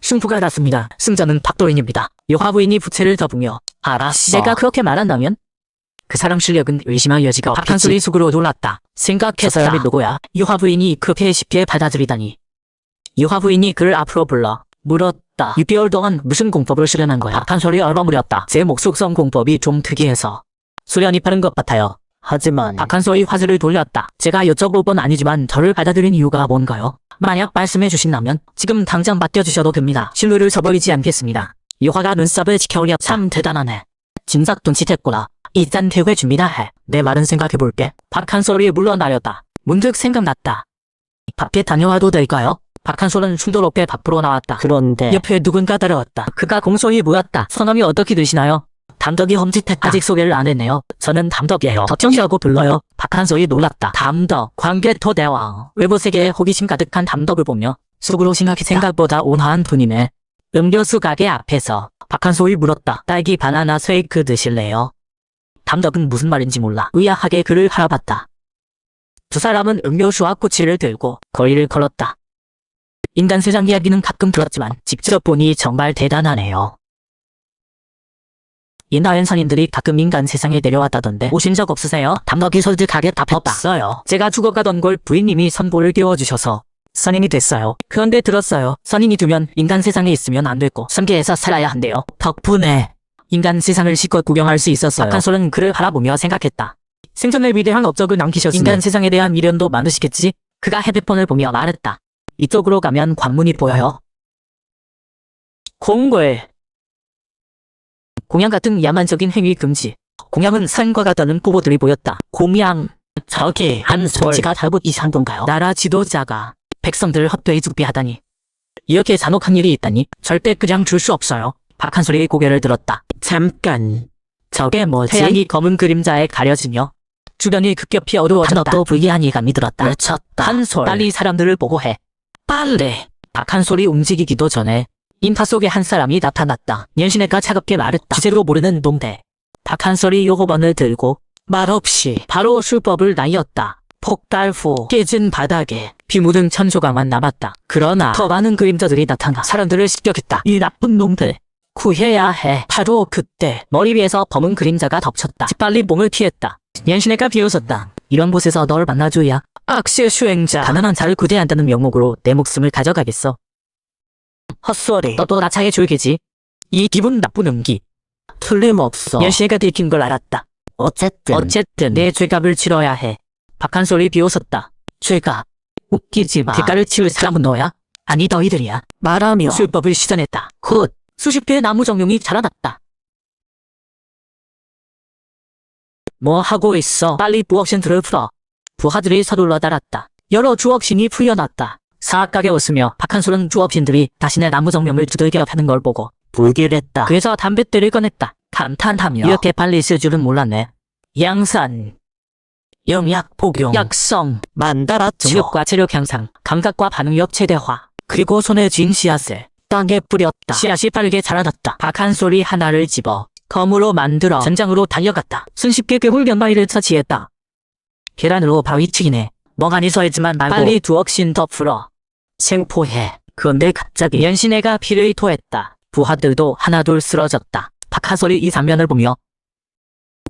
승부가 났습니다. 승자는 박도인입니다. 여화 부인이 부채를 덮으며 알았어. 내가 그렇게 말한다면? 그 사람 실력은 의심할 여지가 없겠지. 박한솔이 속으로 놀랐다. 생각했다. 저 사람이 누구야? 여화 부인이 그렇게 쉽게 받아들이다니. 여화 부인이 그를 앞으로 불러 물었다. 6개월 동안 무슨 공법을 수련한 거야? 박한솔이 얼버무렸다. 제 목속성 공법이 좀 특이해서 수련이 빠른 것 같아요. 하지만 박한솔이 화제를 돌렸다. 제가 여쭤볼 건 아니지만 저를 받아들인 이유가 뭔가요? 만약 말씀해 주신다면 지금 당장 맡겨주셔도 됩니다. 신뢰를 저버리지 않겠습니다. 여화가 눈썹을 지켜올려. 참 대단하네. 진작 눈치챘구나. 일단 대회 준비나 해. 내 말은 생각해볼게. 박한솔이 물러나렸다. 문득 생각났다. 밖에 다녀와도 될까요? 박한솔은 숨도롭게 밖으로 나왔다. 그런데 옆에 누군가 따라왔다. 그가 공손히 모였다. 성함이 어떻게 되시나요? 담덕이 험짓했다. 아직 소개를 안 했네요. 저는 담덕이에요. 덕정이라고 불러요. 박한솔이 놀랐다. 담덕, 광개토 대왕. 외부세계에 호기심 가득한 담덕을 보며 속으로 생각했다. 생각보다 온화한 분이네. 음료수 가게 앞에서 박한솔이 물었다. 딸기 바나나 쉐이크 드실래요? 담덕은 무슨 말인지 몰라 의아하게 그를 바라봤다. 두 사람은 음료수와 꼬치를 들고 거리를 걸었다. 인간 세상 이야기는 가끔 들었지만 직접 보니 정말 대단하네요. 옛날 선인들이 가끔 인간 세상에 내려왔다던데 오신 적 없으세요? 담덕이 솔직하게 답했다. 없어요. 제가 죽어가던 걸 부인님이 선보를 띄워주셔서 선인이 됐어요. 그런데 들었어요. 선인이 되면 인간 세상에 있으면 안 되고 섬계에서 살아야 한대요. 덕분에 인간 세상을 실컷 구경할 수 있었어요. 박한솔은 그를 바라보며 생각했다. 생전에 위대한 업적을 남기셨으니 인간 세상에 대한 미련도 많으시겠지? 그가 헤드폰을 보며 말했다. 이쪽으로 가면 관문이 보여요. 공고해. 공양 같은 야만적인 행위 금지. 공양은 산과 같다는 후보들이 보였다. 공양. 저기 한 소리가 잘못 이상던가요? 나라 지도자가 백성들을 헛되이 죽비하다니. 이렇게 잔혹한 일이 있다니 절대 그냥 줄 수 없어요. 박한솔이 고개를 들었다. 잠깐. 저게 뭐지? 태양이 검은 그림자에 가려지며 주변이 급격히 어두워졌다. 또 불길한 예감이 들었다. 외쳤다. 한솔. 빨리 사람들을 보고해. 빨리. 박한솔이 움직이기도 전에 인파 속에 한 사람이 나타났다. 연신애가 차갑게 말했다. 주제로 모르는 놈들. 박한솔이 요거번을 들고 말없이 바로 술법을 날렸다. 폭발 후 깨진 바닥에 피 묻은 천조각만 남았다. 그러나 더 많은 그림자들이 나타나 사람들을 습격했다. 이 나쁜 놈들. 구해야 해. 바로 그때 머리 위에서 검은 그림자가 덮쳤다. 빨리 몸을 피했다. 연신애가 비웃었다. 이런 곳에서 널 만나줘야 악시 수행자 가난한 자를 구제한다는 명목으로 내 목숨을 가져가겠어. 헛소리. 너도 나차에 줄게지. 이 기분 나쁜 음기. 틀림없어. 연신애가 들킨 걸 알았다. 어쨌든 내 죄값을 치러야 해. 박한솔이 비웃었다. 죄값. 웃기지 마. 대가를 치를 사람은 너야? 아니 너희들이야. 말하며 술법을 시전했다. 굿. 수십 개의 나무 정룡이 자라났다. 뭐 하고 있어? 빨리 부엌신들을 풀어. 부하들이 서둘러 달았다. 여러 주업신이 풀려났다. 사악하게 웃으며 박한솔은 주업신들이 자신의 나무 정룡을 두들겨 패는 걸 보고 불길했다. 그래서 담뱃대를 꺼냈다. 감탄하며 이렇게 빨리 쓸 줄은 몰랐네. 양산. 영약 복용. 약성. 만다라초. 정력과 체력 향상. 감각과 반응력 최대화. 그리고 손에 쥔 씨앗을 땅에 뿌렸다. 씨앗이 빠르게 자라났다. 박한솔이 하나를 집어 검으로 만들어 전장으로 달려갔다. 손쉽게 괴물 몇 마리를 처치했다. 계란으로 바위치기네. 멍하니 서있지만 말고 빨리 두억신 더 풀어. 생포해. 그런데 갑자기 연신애가 피를 토했다. 부하들도 하나둘 쓰러졌다. 박한솔이 이 장면을 보며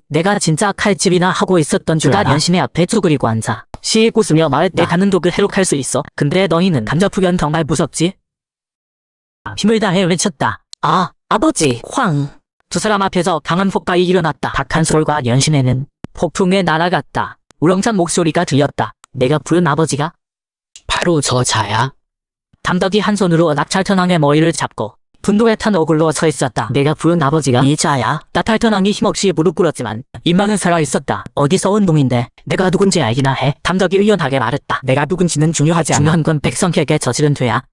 내가 진짜 칼집이나 하고 있었던 줄 알아. 연신애 앞에 쭈그리고 앉아 씩 웃으며 말했다. 내 가는 독을 해독할 수 있어. 근데 너희는 감자푸견 정말 무섭지? 힘을 다해 외쳤다. 아, 아버지, 황. 두 사람 앞에서 강한 폭발이 일어났다. 박한솔과 연신애는 폭풍에 날아갔다. 우렁찬 목소리가 들렸다. 내가 부른 아버지가? 바로 저 자야. 담덕이 한 손으로 낙찰천왕의 머리를 잡고 분노에 탄 얼굴로 서 있었다. 내가 부른 아버지가 이자야. 나탈턴왕이 힘없이 무릎 꿇었지만 입만은 살아있었다. 어디서 온 놈인데 내가 누군지 알기나 해. 담덕이 의연하게 말했다. 내가 누군지는 중요하지 않아. 중요한 건 백성에게 저지른 죄야.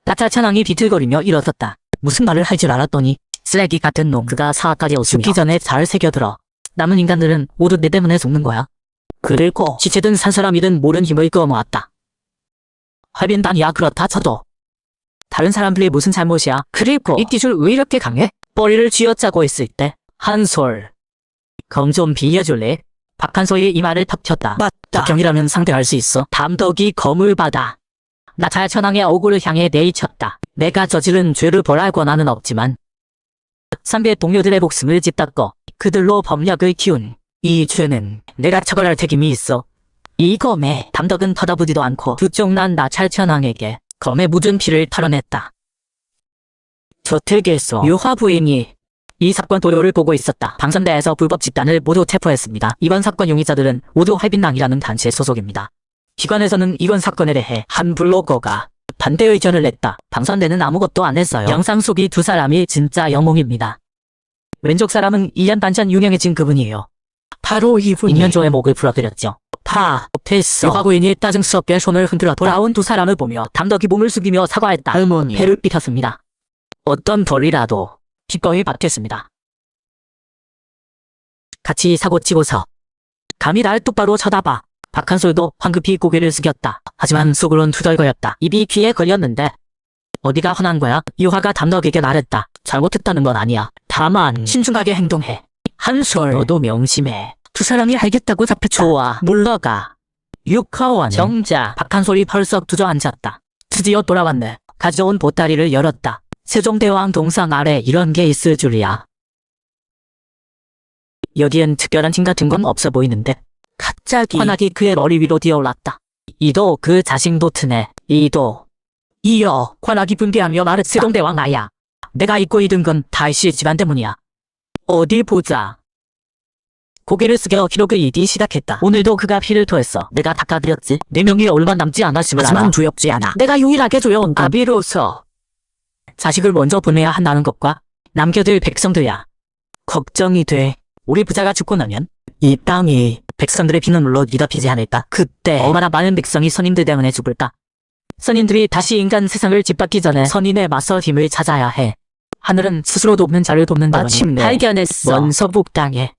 나탈턴왕이 비틀거리며 일어섰다. 무슨 말을 할 줄 알았더니 쓰레기 같은 놈. 그가 사악하게 웃으며 죽기 전에 잘 새겨들어. 남은 인간들은 모두 내 때문에 죽는 거야. 그리고 지체든 산 사람이든 모른 힘을 끌어모았다. 하빈단이야 그렇다 쳐도 다른 사람들이 무슨 잘못이야. 그리고 이 기술 왜 이렇게 강해? 머리를 쥐어짜고 있을 때 한솔 검 좀 빌려줄래? 박한솔이 이 말을 덮쳤다. 맞다. 경이라면 상대할 수 있어. 담덕이 검을 받아 나탈천왕의 얼굴을 향해 내이쳤다. 내가 저지른 죄를 벌할 권한은 없지만 선배 동료들의 목숨을 짓닦고 그들로 법력을 키운 이 죄는 내가 처벌할 책임이 있어. 이 검에 담덕은 퍼다보지도 않고 두쪽난 나찰천왕에게 검에 묻은 피를 털어냈다. 저택에서 유화 부인이 이 사건 도료를 보고 있었다. 방선대에서 불법 집단을 모두 체포했습니다. 이번 사건 용의자들은 모두 활빈당이라는 단체 소속입니다. 기관에서는 이번 사건에 대해 한 블로거가 반대 의견을 냈다. 방선대는 아무것도 안 했어요. 영상 속 이 두 사람이 진짜 영웅입니다. 왼쪽 사람은 2년 반 전 유명해진 그분이에요. 바로 이분이 인면조의 목을 풀어드렸죠. 다 됐어. 유화부인이 따증스럽게 손을 흔들어 돌아온 두 사람을 보며 담덕이 몸을 숙이며 사과했다. 할머니 배를 삐켰습니다. 어떤 벌이라도 기꺼이 받겠습니다. 같이 사고치고서 감히 날 똑바로 쳐다봐. 박한솔도 황급히 고개를 숙였다. 하지만 속으론 투덜거렸다. 입이 귀에 걸렸는데 어디가 화난 거야? 유화가 담덕에게 말했다. 잘못했다는 건 아니야. 다만 신중하게 행동해. 한솔 너도 명심해. 두 사람이 알겠다고 잡혔다. 좋아 물러가. 육하원 정자. 박한솔이 펄썩 주저앉았다. 드디어 돌아왔네. 가져온 보따리를 열었다. 세종대왕 동상 아래 이런 게 있을 줄이야. 여기엔 특별한 짐 같은 건 없어 보이는데 갑자기 환하게 그의 머리 위로 뛰어올랐다. 이도 그 자식도 트네. 이도 이어 환하게 분개하며 말했다. 세종대왕 아야. 내가 입고 입은 건 다이씨 집안 때문이야. 어디 보자. 고개를 숙여 기록을 읽기 시작했다. 오늘도 그가 피를 토했어. 내가 닦아드렸지. 4명이 얼마 남지 않았음을 알아. 하지만 두렵지 않아. 내가 유일하게 조여온 건 아비로서 자식을 먼저 보내야 한다는 것과 남겨둘 백성들야. 걱정이 돼. 우리 부자가 죽고 나면 이 땅이 백성들의 피눈물로 뒤덮이지 않을까. 그때 얼마나 많은 백성이 선인들 때문에 죽을까. 선인들이 다시 인간 세상을 짓밟기 전에 선인에 맞서 힘을 찾아야 해. 하늘은 스스로 돕는 자를 돕는다더니 마침내 발견했어. 원서북 땅에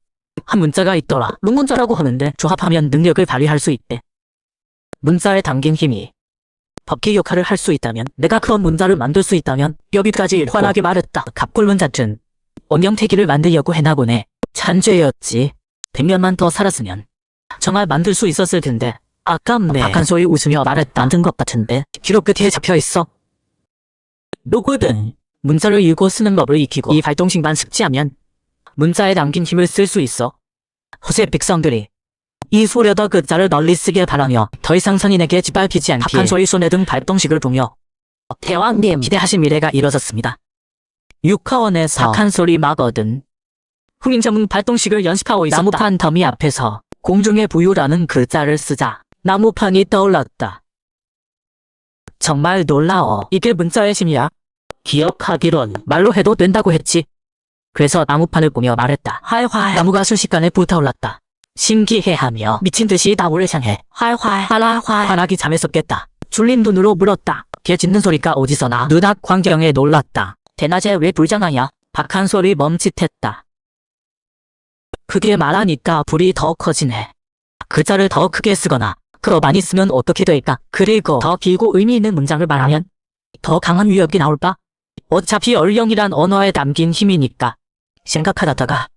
한 문자가 있더라. 룬문자라고 하는데 조합하면 능력을 발휘할 수 있대. 문자에 담긴 힘이 법기 역할을 할 수 있다면, 내가 그런 문자를 만들 수 있다면 여기까지 환하게 말했다. 갑골문자튼 원경태기를 만들려고 해나 보네. 잔죄였지. 100년만 더 살았으면 정말 만들 수 있었을 텐데 아깝네. 박한솔이 웃으며 말했다. 만든 것 같은데 기록 끝에 잡혀있어. 누구든 문자를 읽고 쓰는 법을 익히고 이 발동식만 습지하면 문자에 담긴 힘을 쓸 수 있어. 호세 백성들이 이 소려더 글자를 널리 쓰길 바라며 더 이상 선인에게 짓밟히지 않게 박한솔이 손에 든 발동식을 보며 대왕님 기대하신 미래가 이뤄졌습니다. 육하원에서 박한솔이 막 얻은 후인점은 발동식을 연습하고 있었다. 나무판 더미 앞에서 공중의 부유라는 글자를 쓰자 나무판이 떠올랐다. 정말 놀라워. 이게 문자의 힘이야. 기억하기론 말로 해도 된다고 했지. 그래서 나무판을 보며 말했다. 활활. 나무가 순식간에 불타올랐다. 신기해하며 미친듯이 나무를 향해 활활 활활활 환하게 잠에서 깼다. 졸린 눈으로 물었다. 개 짖는 소리가 어디서 나? 눈앞 광경에 놀랐다. 대낮에 왜 불장하냐? 박한솔이 멈칫했다. 그게 말하니까 불이 더 커지네. 글자를 더 크게 쓰거나 더 많이 쓰면 어떻게 될까? 그리고 더 길고 의미 있는 문장을 말하면 더 강한 위협이 나올까? 어차피 얼령이란 언어에 담긴 힘이니까. 생각하다가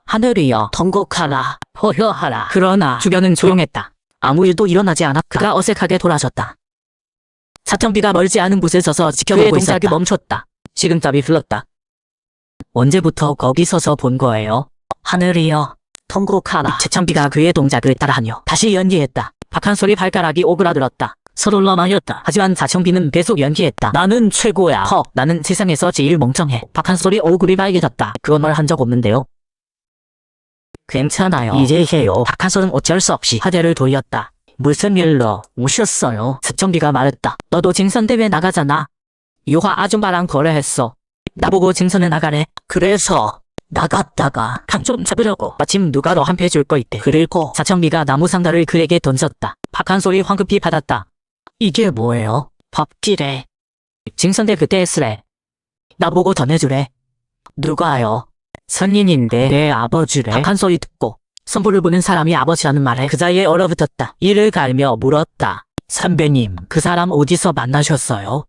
하늘이여 통곡하라 호여하라. 그러나 주변은 조용했다. 아무 일도 일어나지 않았다. 그가 어색하게 돌아섰다. 사천비가 멀지 않은 곳에 서서 지켜보고 있었다. 동작이 멈췄다. 식은땀이 흘렀다. 언제부터 거기 서서 본 거예요? 하늘이여 통곡하라. 최천비가 그의 동작을 따라하며 다시 연기했다. 박한솔이 발가락이 오그라들었다. 서둘러 말렸다. 하지만 자청비는 계속 연기했다. 나는 최고야. 나는 세상에서 제일 멍청해. 박한솔이 얼굴이 빨개졌다. 그런 말 한 적 없는데요. 괜찮아요. 이제 해요. 박한솔은 어쩔 수 없이 화제를 돌렸다. 무슨 일로 오셨어요? 자청비가 말했다. 너도 징선대회 나가잖아. 유화 아줌마랑 거래했어. 나보고 증선에 나가래. 그래서 나갔다가 강 좀 잡으려고. 마침 누가 너한테 줄 거 있대. 그리고 자청비가 나무 상자를 그에게 던졌다. 박한 소리 황급히 받았다. 이게 뭐예요? 밥기래. 증선대 그때 했으래. 나보고 더 내주래. 누가요? 선인인데 내 아버지래. 박한 소리 듣고 선불을 보는 사람이 아버지라는 말에 그 자리에 얼어붙었다. 이를 갈며 물었다. 선배님, 그 사람 어디서 만나셨어요?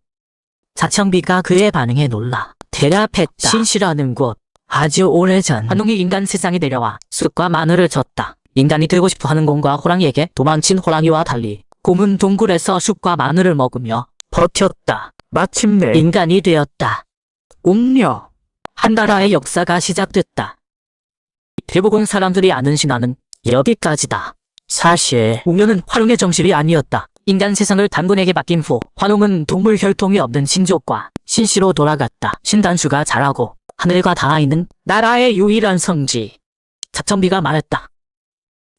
자청비가 그의 반응에 놀라 대답했다. 신시라는 곳. 아주 오래전 한웅이 인간 세상에 내려와 쑥과 마늘을 줬다. 인간이 되고 싶어하는 곰과 호랑이에게 도망친 호랑이와 달리 곰은 동굴에서 쑥과 마늘을 먹으며 버텼다. 마침내 인간이 되었다. 음료. 한 나라의 역사가 시작됐다. 대부분 사람들이 아는 신화는 여기까지다. 사실 우녀는 환웅의 정실이 아니었다. 인간 세상을 단군에게 맡긴 후 환웅은 동물 혈통이 없는 신족과 신씨로 돌아갔다. 신단수가 자라고 하늘과 닿아 있는 나라의 유일한 성지. 자청비가 말했다.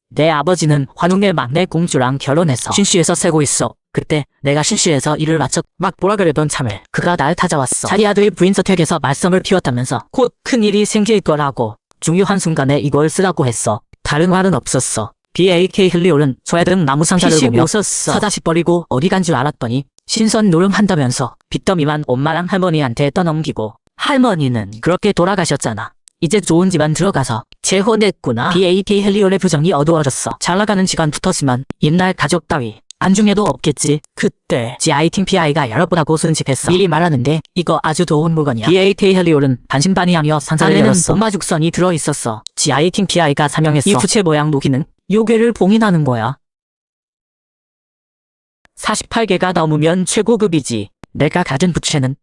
내 아버지는 환웅의 막내 공주랑 결혼해서 신씨에서 살고 있어. 그때 내가 신씨에서 일을 마쳐 막 보라 그러던 참을 그가 날 찾아왔어. 자기 아들 부인 서택에서 말썽을 피웠다면서 곧 큰일이 생길 거라고. 중요한 순간에 이걸 쓰라고 했어. 다른 말은 없었어. BAK 헬리올은 소야등 나무 상자를 보며 서다시 버리고 어디 간 줄 알았더니 신선 노름한다면서 빚더미만 엄마랑 할머니한테 떠넘기고 할머니는 그렇게 돌아가셨잖아. 이제 좋은 집안 들어가서 재혼했구나. BAK 헬리올의 표정이 어두워졌어. 잘나가는 집안 붙었지만 옛날 가족 따위 안중에도 없겠지. 그때 GITPI가 여러 번 하고 순직했어. 미리 말하는데 이거 아주 좋은 물건이야. BAK 헬리올은 반신반의하며 상자를 열었어. 엄마 죽선이 들어있었어. GITPI가 사명했어. 이 부채 모양 노기는 요괴를 봉인하는 거야. 48개가 넘으면 최고급이지. 내가 가진 부채는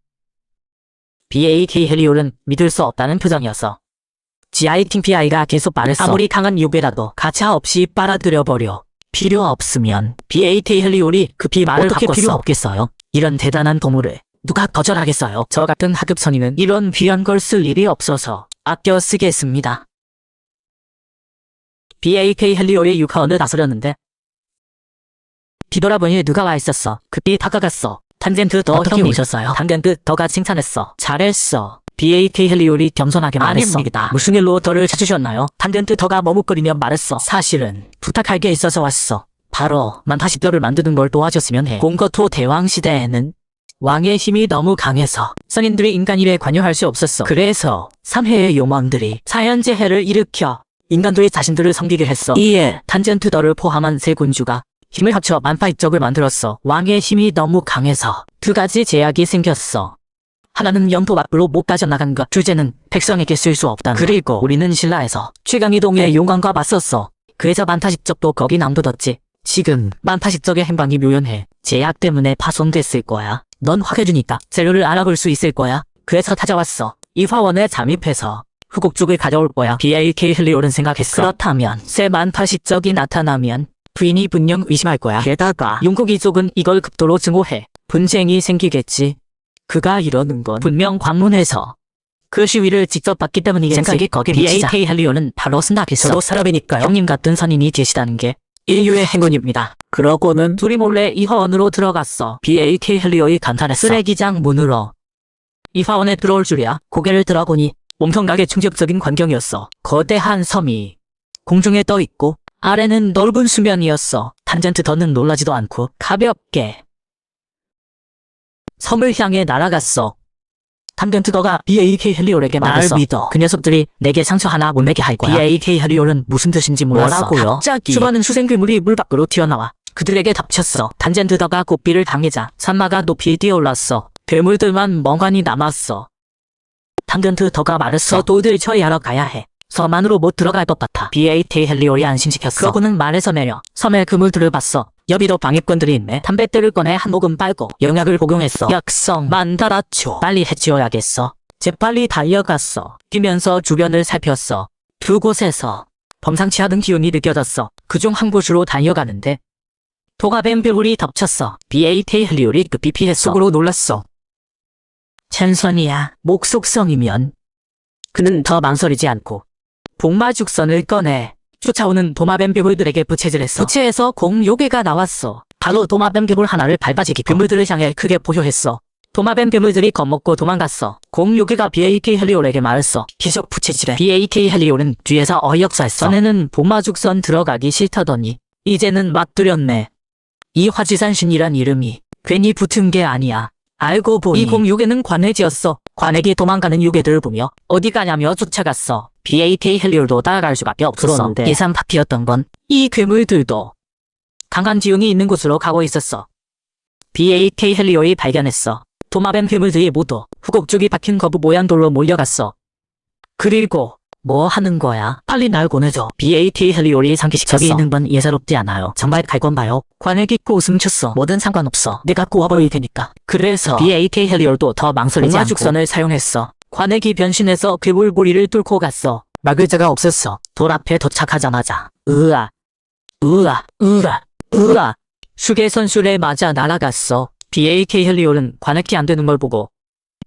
BAK 헬리올은 믿을 수 없다는 표정이었어. GITPI가 계속 말했어. 아무리 강한 요괴라도 가차 없이 빨아들여버려. 필요 없으면 BAK 헬리올이 급히 말을 바꿨어. 어떻게 필요 없겠어요? 이런 대단한 보물을 누가 거절하겠어요? 저 같은 하급 선인은 이런 귀한 걸 쓸 일이 없어서 아껴 쓰겠습니다. BAK 헬리올의 육하원을 나서려는데 뒤돌아보니 누가 와 있었어. 급히 다가갔어. 탄젠트 더 형님 오셨어요? 탄젠트 더가 칭찬했어. 잘했어. BAK 헬리올이 겸손하게 말했어. 아닙니다. 무슨 일로 더를 찾으셨나요? 탄젠트 더가 머뭇거리며 말했어. 사실은 부탁할 게 있어서 왔어. 바로 만타십별을 만드는 걸 도와줬으면 해. 공거토 대왕 시대에는 왕의 힘이 너무 강해서 선인들이 인간 일에 관여할 수 없었어. 그래서 3회의 요망들이 사현재해를 일으켜 인간들이 자신들을 섬기게 했어. 이에 탄젠트 더를 포함한 세 군주가 힘을 합쳐 만파입적을 만들었어. 왕의 힘이 너무 강해서 두 가지 제약이 생겼어. 하나는 영토 밖으로 못 빠져나간 것. 둘째는 백성에게 쓸 수 없다는 것. 그리고 우리는 신라에서 최강이동의 용광과 맞섰어. 그래서 만타십적도 거기 남겨뒀지. 지금 만타십적의 행방이 묘연해. 제약 때문에 파손됐을 거야. 넌 확해주니까 재료를 알아볼 수 있을 거야. 그래서 찾아왔어. 이 화원에 잠입해서 후국 쪽을 가져올 거야. BAK 헬리올은 생각했어. 그렇다면 새 만타십적이 나타나면 부인이 분명 의심할 거야. 게다가 용국이 쪽은 이걸 급도로 증오해. 분쟁이 생기겠지. 그가 이러는 건 분명 관문에서 그 시위를 직접 봤기 때문이겠지. 생각이 거기 미치자. BAK 헬리올은 바로 스나겠어. 저도 사람이니까요. 형님 같은 선인이 계시다는 게 인류의 행운입니다. 그러고는 둘이 몰래 이 화원으로 들어갔어. BAK 헬리올이 감탄했어. 쓰레기장 문으로 이 화원에 들어올 줄이야. 고개를 들어보니 엄청나게 충격적인 광경이었어. 거대한 섬이 공중에 떠 있고 아래는 넓은 수면이었어. 탄젠트 더는 놀라지도 않고 가볍게 섬을 향해 날아갔어. 탄젠트 더가 BAK 헬리올에게 말했어. 날 믿어. 그 녀석들이 내게 상처 하나 못 내게 할 거야. BAK 헬리올은 무슨 뜻인지 몰랐어. 뭐라고요? 갑자기 수많은 수생괴물이 물 밖으로 튀어나와 그들에게 덮쳤어. 탄젠트 더가 고삐를 당하자 산마가 높이 뛰어올랐어. 괴물들만 멍하니 남았어. 탄젠트 더가 말했어. 도들 처리하러 가야 해. 섬 안으로 못 들어갈 것 같아. BAK 헬리올이 안심시켰어. 그러고는 말에서 내려 섬의 그물들을 봤어. 여기도 방해꾼들이 있네. 담뱃대를 꺼내 한 모금 빨고 영약을 복용했어. 약성만 달았죠. 빨리 해치워야겠어. 재빨리 달려갔어. 뛰면서 주변을 살폈어. 두 곳에서 범상치 않은 기운이 느껴졌어. 그중 한 곳으로 달려가는데 도가뱀 벼울이 덮쳤어. BAK 헬리올이 급히 피했어. 속으로 놀랐어. 천선이야. 목속성이면 그는 더 망설이지 않고 복마죽선을 꺼내 쫓아오는 도마뱀 괴물들에게 부채질했어. 부채에서 공요괴가 나왔어. 바로 도마뱀 괴물 하나를 밟아지기 괴물들을 향해 크게 포효했어. 도마뱀 괴물들이 겁먹고 도망갔어. 공요괴가 BAK 헬리올에게 말했어. 계속 부채질해. BAK 헬리올은 뒤에서 어이없어했어. 전에는 보마죽선 들어가기 싫다더니 이제는 막 들였네. 이 화지산신이란 이름이 괜히 붙은 게 아니야. 알고 보니 이 공요괴는 관해지였어. 관액이 도망가는 요괴들을 보며 어디 가냐며 쫓아갔어. BAK 헬리올도 따라갈 수밖에 없었어. 그런데 예상 파티였던 건 이 괴물들도 강한 지형이 있는 곳으로 가고 있었어. BAK 헬리올이 발견했어. 도마뱀 괴물들이 모두 후곡죽이 박힌 거부 모양 돌로 몰려갔어. 그리고 뭐 하는 거야? 빨리 날 보내줘. BAK 헬리올이 상기시켰어. 저기 있는 건 예사롭지 않아요. 정말 갈 건 봐요. 관액 있고 웃음 쳤어. 뭐든 상관없어. 내가 구워버릴 테니까. 그래서 BAK 헬리올도 더 망설이지 않고 공화죽선을 사용했어. 관액이 변신해서 괴물고리를 뚫고 갔어. 막을 자가 없었어. 돌 앞에 도착하자마자 으아 휴게선술에 맞아 날아갔어. BAK 헬리올은 관액이 안 되는 걸 보고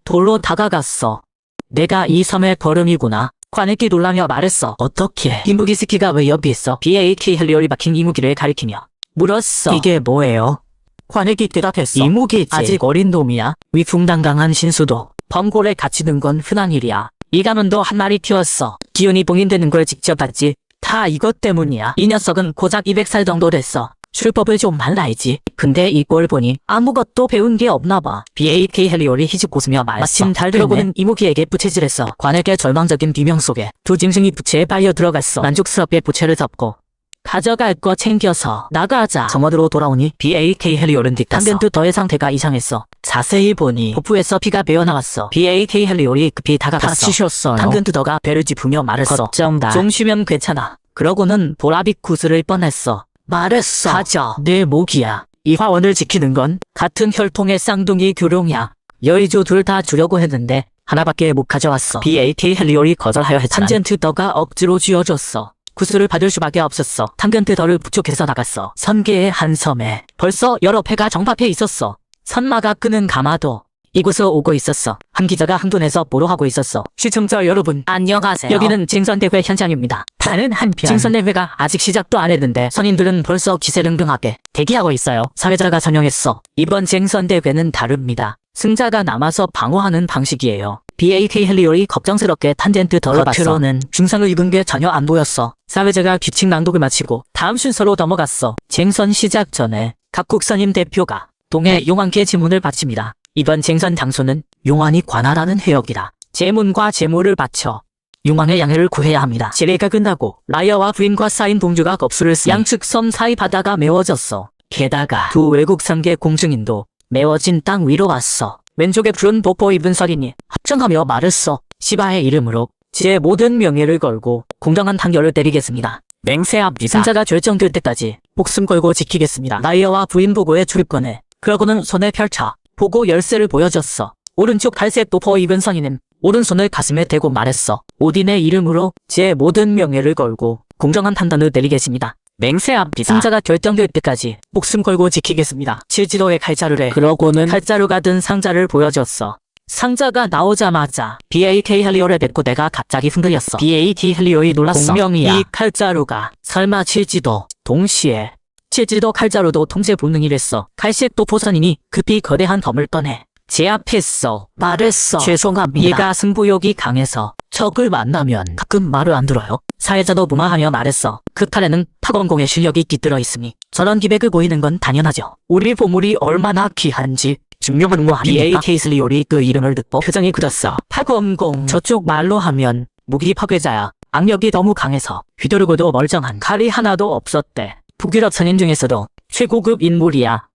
돌로 다가갔어. 내가 이 섬의 거름이구나. 관액이 놀라며 말했어. 어떻게? 이 무기 스키가 왜 옆에 있어? BAK 헬리올이 박힌 이 무기를 가리키며 물었어. 이게 뭐예요? 관액이 대답했어. 이 무기지. 아직 어린 놈이야. 위풍당당한 신수도 범골에 갇히는 건 흔한 일이야. 이 가문도 한 마리 키웠어. 기운이 봉인되는 걸 직접 봤지. 다 이것 때문이야. 이 녀석은 고작 200살 정도 됐어. 술법을 좀 알아야지. 근데 이 꼴 보니 아무것도 배운 게 없나 봐. BAK 헬리올이 희죽 웃으며 말했어. 마침 잘 들어보는 이무기에게 부채질했어. 관액의 절망적인 비명 속에 두 짐승이 부채에 빨려 들어갔어. 만족스럽게 부채를 덮고 가져갈 거 챙겨서 나가자. 정원으로 돌아오니 BAK 헬리올은 뒷갔어. 당근 더 상태가 이상했어. 자세히 보니 복부에서 피가 배어나왔어. BAK 헬리올이 급히 다가갔어. 다치셨어요? 당근 두더가 배를 짚으며 말했어. 걱정 마. 좀 쉬면 괜찮아. 그러고는 보라빛 구슬을 꺼냈어. 말했어. 가져. 내 목이야. 이 화원을 지키는 건 같은 혈통의 쌍둥이 교룡이야. 여의조 둘 다 주려고 했는데 하나밖에 못 가져왔어. BAK 헬리올이 거절하여 했지만 탄젠트더가 억지로 쥐어줬어. 구슬을 받을 수밖에 없었어. 탄젠트더를 부축해서 나갔어. 선계의 한 섬에 벌써 여러 패가 정박해 있었어. 선마가 끄는 가마도 이곳에 오고 있었어. 한 기자가 항돈에서 보도하고 있었어. 시청자 여러분 안녕하세요. 여기는 징선대회 현장입니다. 다른 한편 징선대회가 아직 시작도 안 했는데 선인들은 벌써 기세등등하게 대기하고 있어요. 사회자가 전형했어. 이번 징선대회는 다릅니다. 승자가 남아서 방어하는 방식이에요. BAK 헬리올이 걱정스럽게 탄젠트 덜어 봤어. 겉으로는 중상을 입은 게 전혀 안 보였어. 사회자가 규칙 낭독을 마치고 다음 순서로 넘어갔어. 쟁선 시작 전에 각 국선임 대표가 동해 용왕께 지문을 바칩니다. 이번 쟁선 장소는 용왕이 관할하는 해역이다. 제문과 제모를 바쳐 용왕의 양해를 구해야 합니다. 제례가 끝나고 라이어와 부인과 쌓인 동주가 겁수를 쓰니 양측 섬 사이 바다가 메워졌어. 게다가 두 외국 상계 공증인도 메워진 땅 위로 왔어. 왼쪽에 푸른 복보 입은 서린이 합정하며 말했어. 시바의 이름으로 제 모든 명예를 걸고 공정한 판결을 내리겠습니다. 맹세합니다. 승자가 결정될 때까지 목숨 걸고 지키겠습니다. 라이어와 부인 보고의 출입권에 그러고는 손에 펼쳐 보고 열쇠를 보여줬어. 오른쪽 갈색 도포 입은 선인은 오른손을 가슴에 대고 말했어. 오딘의 이름으로 제 모든 명예를 걸고 공정한 판단을 내리겠습니다. 맹세합니다. 승자가 결정될 때까지 목숨 걸고 지키겠습니다. 칠지도의 칼자루래. 그러고는 칼자루가 든 상자를 보여줬어. 상자가 나오자마자 BAK 헬리올의 배꼽대가 갑자기 흔들렸어. BAK 헬리올이 놀랐어. 공명이야. 이 칼자루가 설마 칠지도. 동시에 칠지도 칼자루도 통제 본능이랬어. 갈색 도포선인이 급히 거대한 검을 꺼내 제압했어. 말했어. 죄송합니다. 얘가 승부욕이 강해서 적을 만나면 가끔 말을 안 들어요. 사회자도 무마하며 말했어. 그 칼에는 타건공의 실력이 깃들어 있으니 저런 기백을 보이는 건 당연하죠. 우리 보물이 얼마나 귀한지 증명은 뭐 아닙니까? BAK 헬리올이 그 이름을 듣고 표정이 굳었어. 타건공. 저쪽 말로 하면 무기 파괴자야. 악력이 너무 강해서 휘두르고도 멀쩡한 칼이 하나도 없었대. 북유럽 선인 중에서도 최고급 인물이야.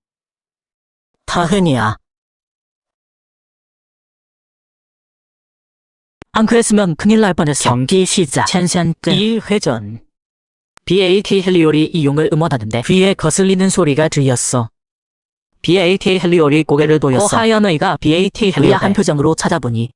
타흔이야. 안 그랬으면 큰일 날 뻔했어. 경기 시작. 천산 끝. 1회전. BAK 헬리올이 이 용을 응원하는데 귀에 거슬리는 소리가 들렸어. BAK 헬리올이 고개를 돌렸어. 하연의가 BAK 헬리올의 한 표정으로 찾아보니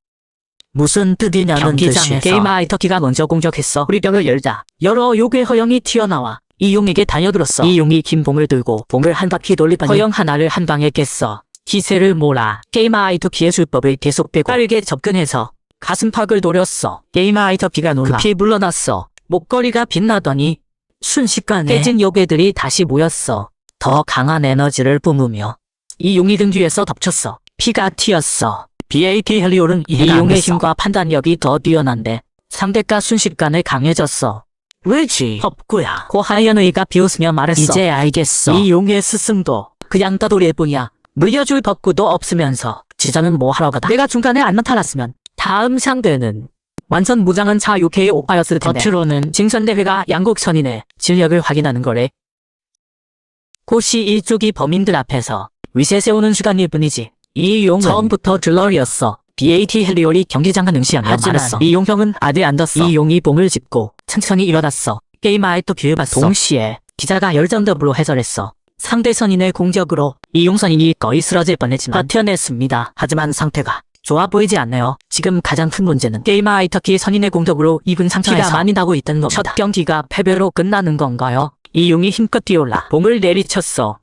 무슨 뜻이냐는 듯이 게임 아이터키가 먼저 공격했어. 우리 벽을 열자. 여러 요괴 허영이 튀어나와 이 용에게 달려들었어. 이 용이 긴 봉을 들고 봉을 한 바퀴 돌리더니 허영 하나를 한 방에 깼어. 기세를 몰아 게임 아이터키의 술법을 계속 빼고 빠르게 접근해서 가슴팍을 노렸어. 게임 아이터키가 놀라 급히 물러났어. 목걸이가 빛나더니 순식간에 깨진 요괴들이 다시 모였어. 더 강한 에너지를 뿜으며 이 용이 등 뒤에서 덮쳤어. 피가 튀었어. BAT 헬리올은 이용의 힘과 판단력이 더 뛰어난데 상대가 순식간에 강해졌어. 왜지? 헛구야. 고하연의가 비웃으며 말했어. 이제 알겠어. 이용의 스승도 그냥 떠돌이일 뿐이야. 물려줄 법구도 없으면서 지자는 뭐 하러 가다. 내가 중간에 안 나타났으면 다음 상대는 완전 무장한 차 UK의 오빠였을 텐데. 겉으로는 징선대회가 양국 선인의 실력을 확인하는 거래. 고시 일족이 범인들 앞에서 위세 세우는 시간일 뿐이지. 이용은 처음부터 들러리였어. BAT 헬리올이 경기장을 응시하며 말했어. 이용 형은 아들 안 뒀어. 이용이 봉을 짚고 천천히 일어났어. 게임 아이도 기회 봤어. 동시에 기자가 열정적으로 해설했어. 상대 선인의 공격으로 이용 선인이 거의 쓰러질 뻔했지만 버텨냈습니다. 하지만 상태가 좋아 보이지 않네요. 지금 가장 큰 문제는 게이머 아이터키 선인의 공격으로 입은 상처가 많이 나고 있다는 겁니다. 첫 경기가 패배로 끝나는 건가요? 이용이 힘껏 뛰어올라 봉을 내리쳤어.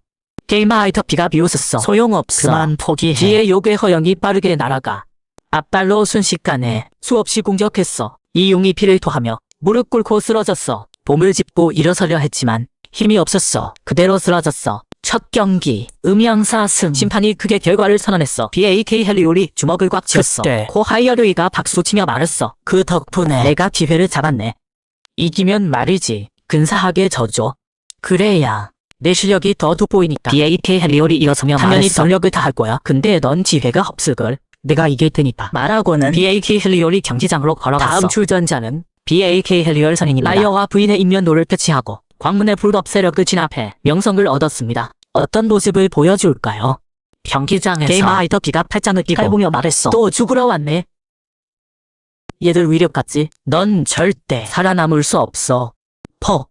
게이머 아이터피가 비웃었어. 소용없어. 그만 포기해. 뒤에 욕의 허영이 빠르게 날아가 앞발로 순식간에 수없이 공격했어. 이용이 피를 토하며 무릎 꿇고 쓰러졌어. 봉을 짚고 일어서려 했지만 힘이 없었어. 그대로 쓰러졌어. 첫 경기 음양사승. 심판이 크게 결과를 선언했어. BAT 헬리올이 주먹을 꽉 쥐었어. 그때 고하이어르이가 박수치며 말했어. 그 덕분에 내가 기회를 잡았네. 이기면 말이지 근사하게 져줘. 그래야 내 실력이 더 돋보이니까. BAT 헬리올이 일어서며 당연히 전력을 다할 거야. 근데 넌 기회가 없을걸. 내가 이길 테니까. 말하고는 BAT 헬리올이 경기장으로 걸어갔어. 다음 출전자는 BAT 헬리올 선인입니다. 라이어와 부인의 인면도를 패치하고 광문의 불법 세력을 진압해 명성을 얻었습니다. 어떤 모습을 보여줄까요? 경기장에서 게이머 아이터피가 팔짱을 끼고 칼보며 말했어. 또 죽으러 왔네. 얘들 위력 같지? 넌 절대 살아남을 수 없어.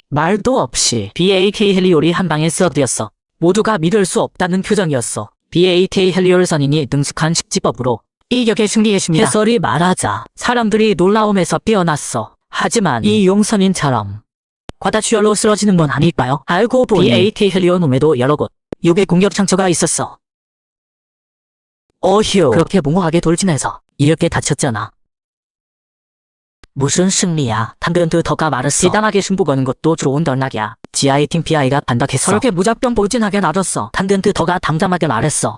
말도 없이 BAT 헬리올이 한 방에 쓰러뜨렸어. 모두가 믿을 수 없다는 표정이었어. BAT 헬리올 선인이 능숙한 식지법으로 이격에 승리했습니다. 해설이 말하자 사람들이 놀라움에서 깨어났어. 하지만 이 용선인처럼 과다출혈로 쓰러지는 건 아닐까요? 알고 보니 BAT 헬리올 몸에도 여러 곳 욕의 공격 상처가 있었어. 어휴, 그렇게 몽호하게 돌진해서 이렇게 다쳤잖아. 무슨 승리야. 탄근트 더가 말했어. 비단하게 승부 거는 것도 좋은 전략이야. 지하의 팀 PI가 반박했어. 그렇게 무작정 돌진하게 놔뒀어. 탄근트 더가 담담하게 말했어.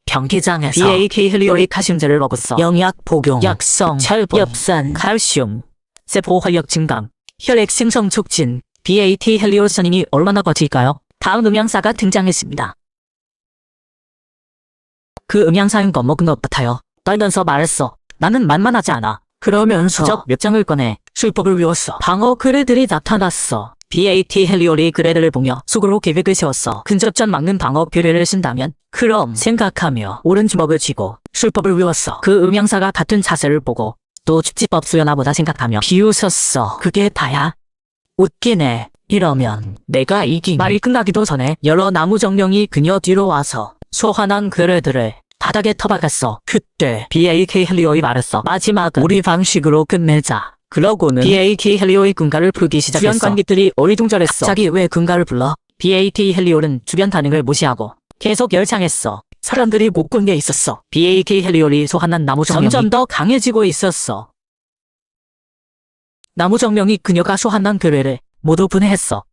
경기장에서 BAT 헬리올이 칼슘제를 먹었어. 영약 복용, 약성, 철분, 엽산, 칼슘, 세포 활력 증강, 혈액 생성 촉진. BAT 헬리올 선인이 얼마나 버틸까요? 다음 음향사가 등장했습니다. 그 음향사인 거 먹은 것 같아요. 떨면서 말했어. 나는 만만하지 않아. 그러면서 적 몇 장을 꺼내 술법을 외웠어. 방어 그레들이 나타났어. BAT 헬리올이 그레들을 보며 속으로 계획을 세웠어. 근접전 막는 방어 교례를 쓴다면 그럼 생각하며 오른 주먹을 쥐고 술법을 외웠어. 그 음향사가 같은 자세를 보고 또 축지법 수연아 보다 생각하며 비웃었어. 그게 다야? 웃기네. 이러면 내가 이긴. 말이 끝나기도 전에 여러 나무 정령이 그녀 뒤로 와서 소환한 그레들을 바닥에 터박았어. 그때 BAT 헬리오이 말했어. 마지막은 우리 방식으로 끝내자. 그러고는 BAT 헬리오의 군가를 부르기 시작했어. 주변 관객들이 어리둥절했어. 갑자기 왜 군가를 불러? BAT 헬리올은 주변 반응을 무시하고 계속 열창했어. 사람들이 못 군 게 있었어. BAT 헬리올이 소환한 나무 정령이 점점 더 강해지고 있었어. 나무 정령이 그녀가 소환한 괴뢰를 모두 분해했어.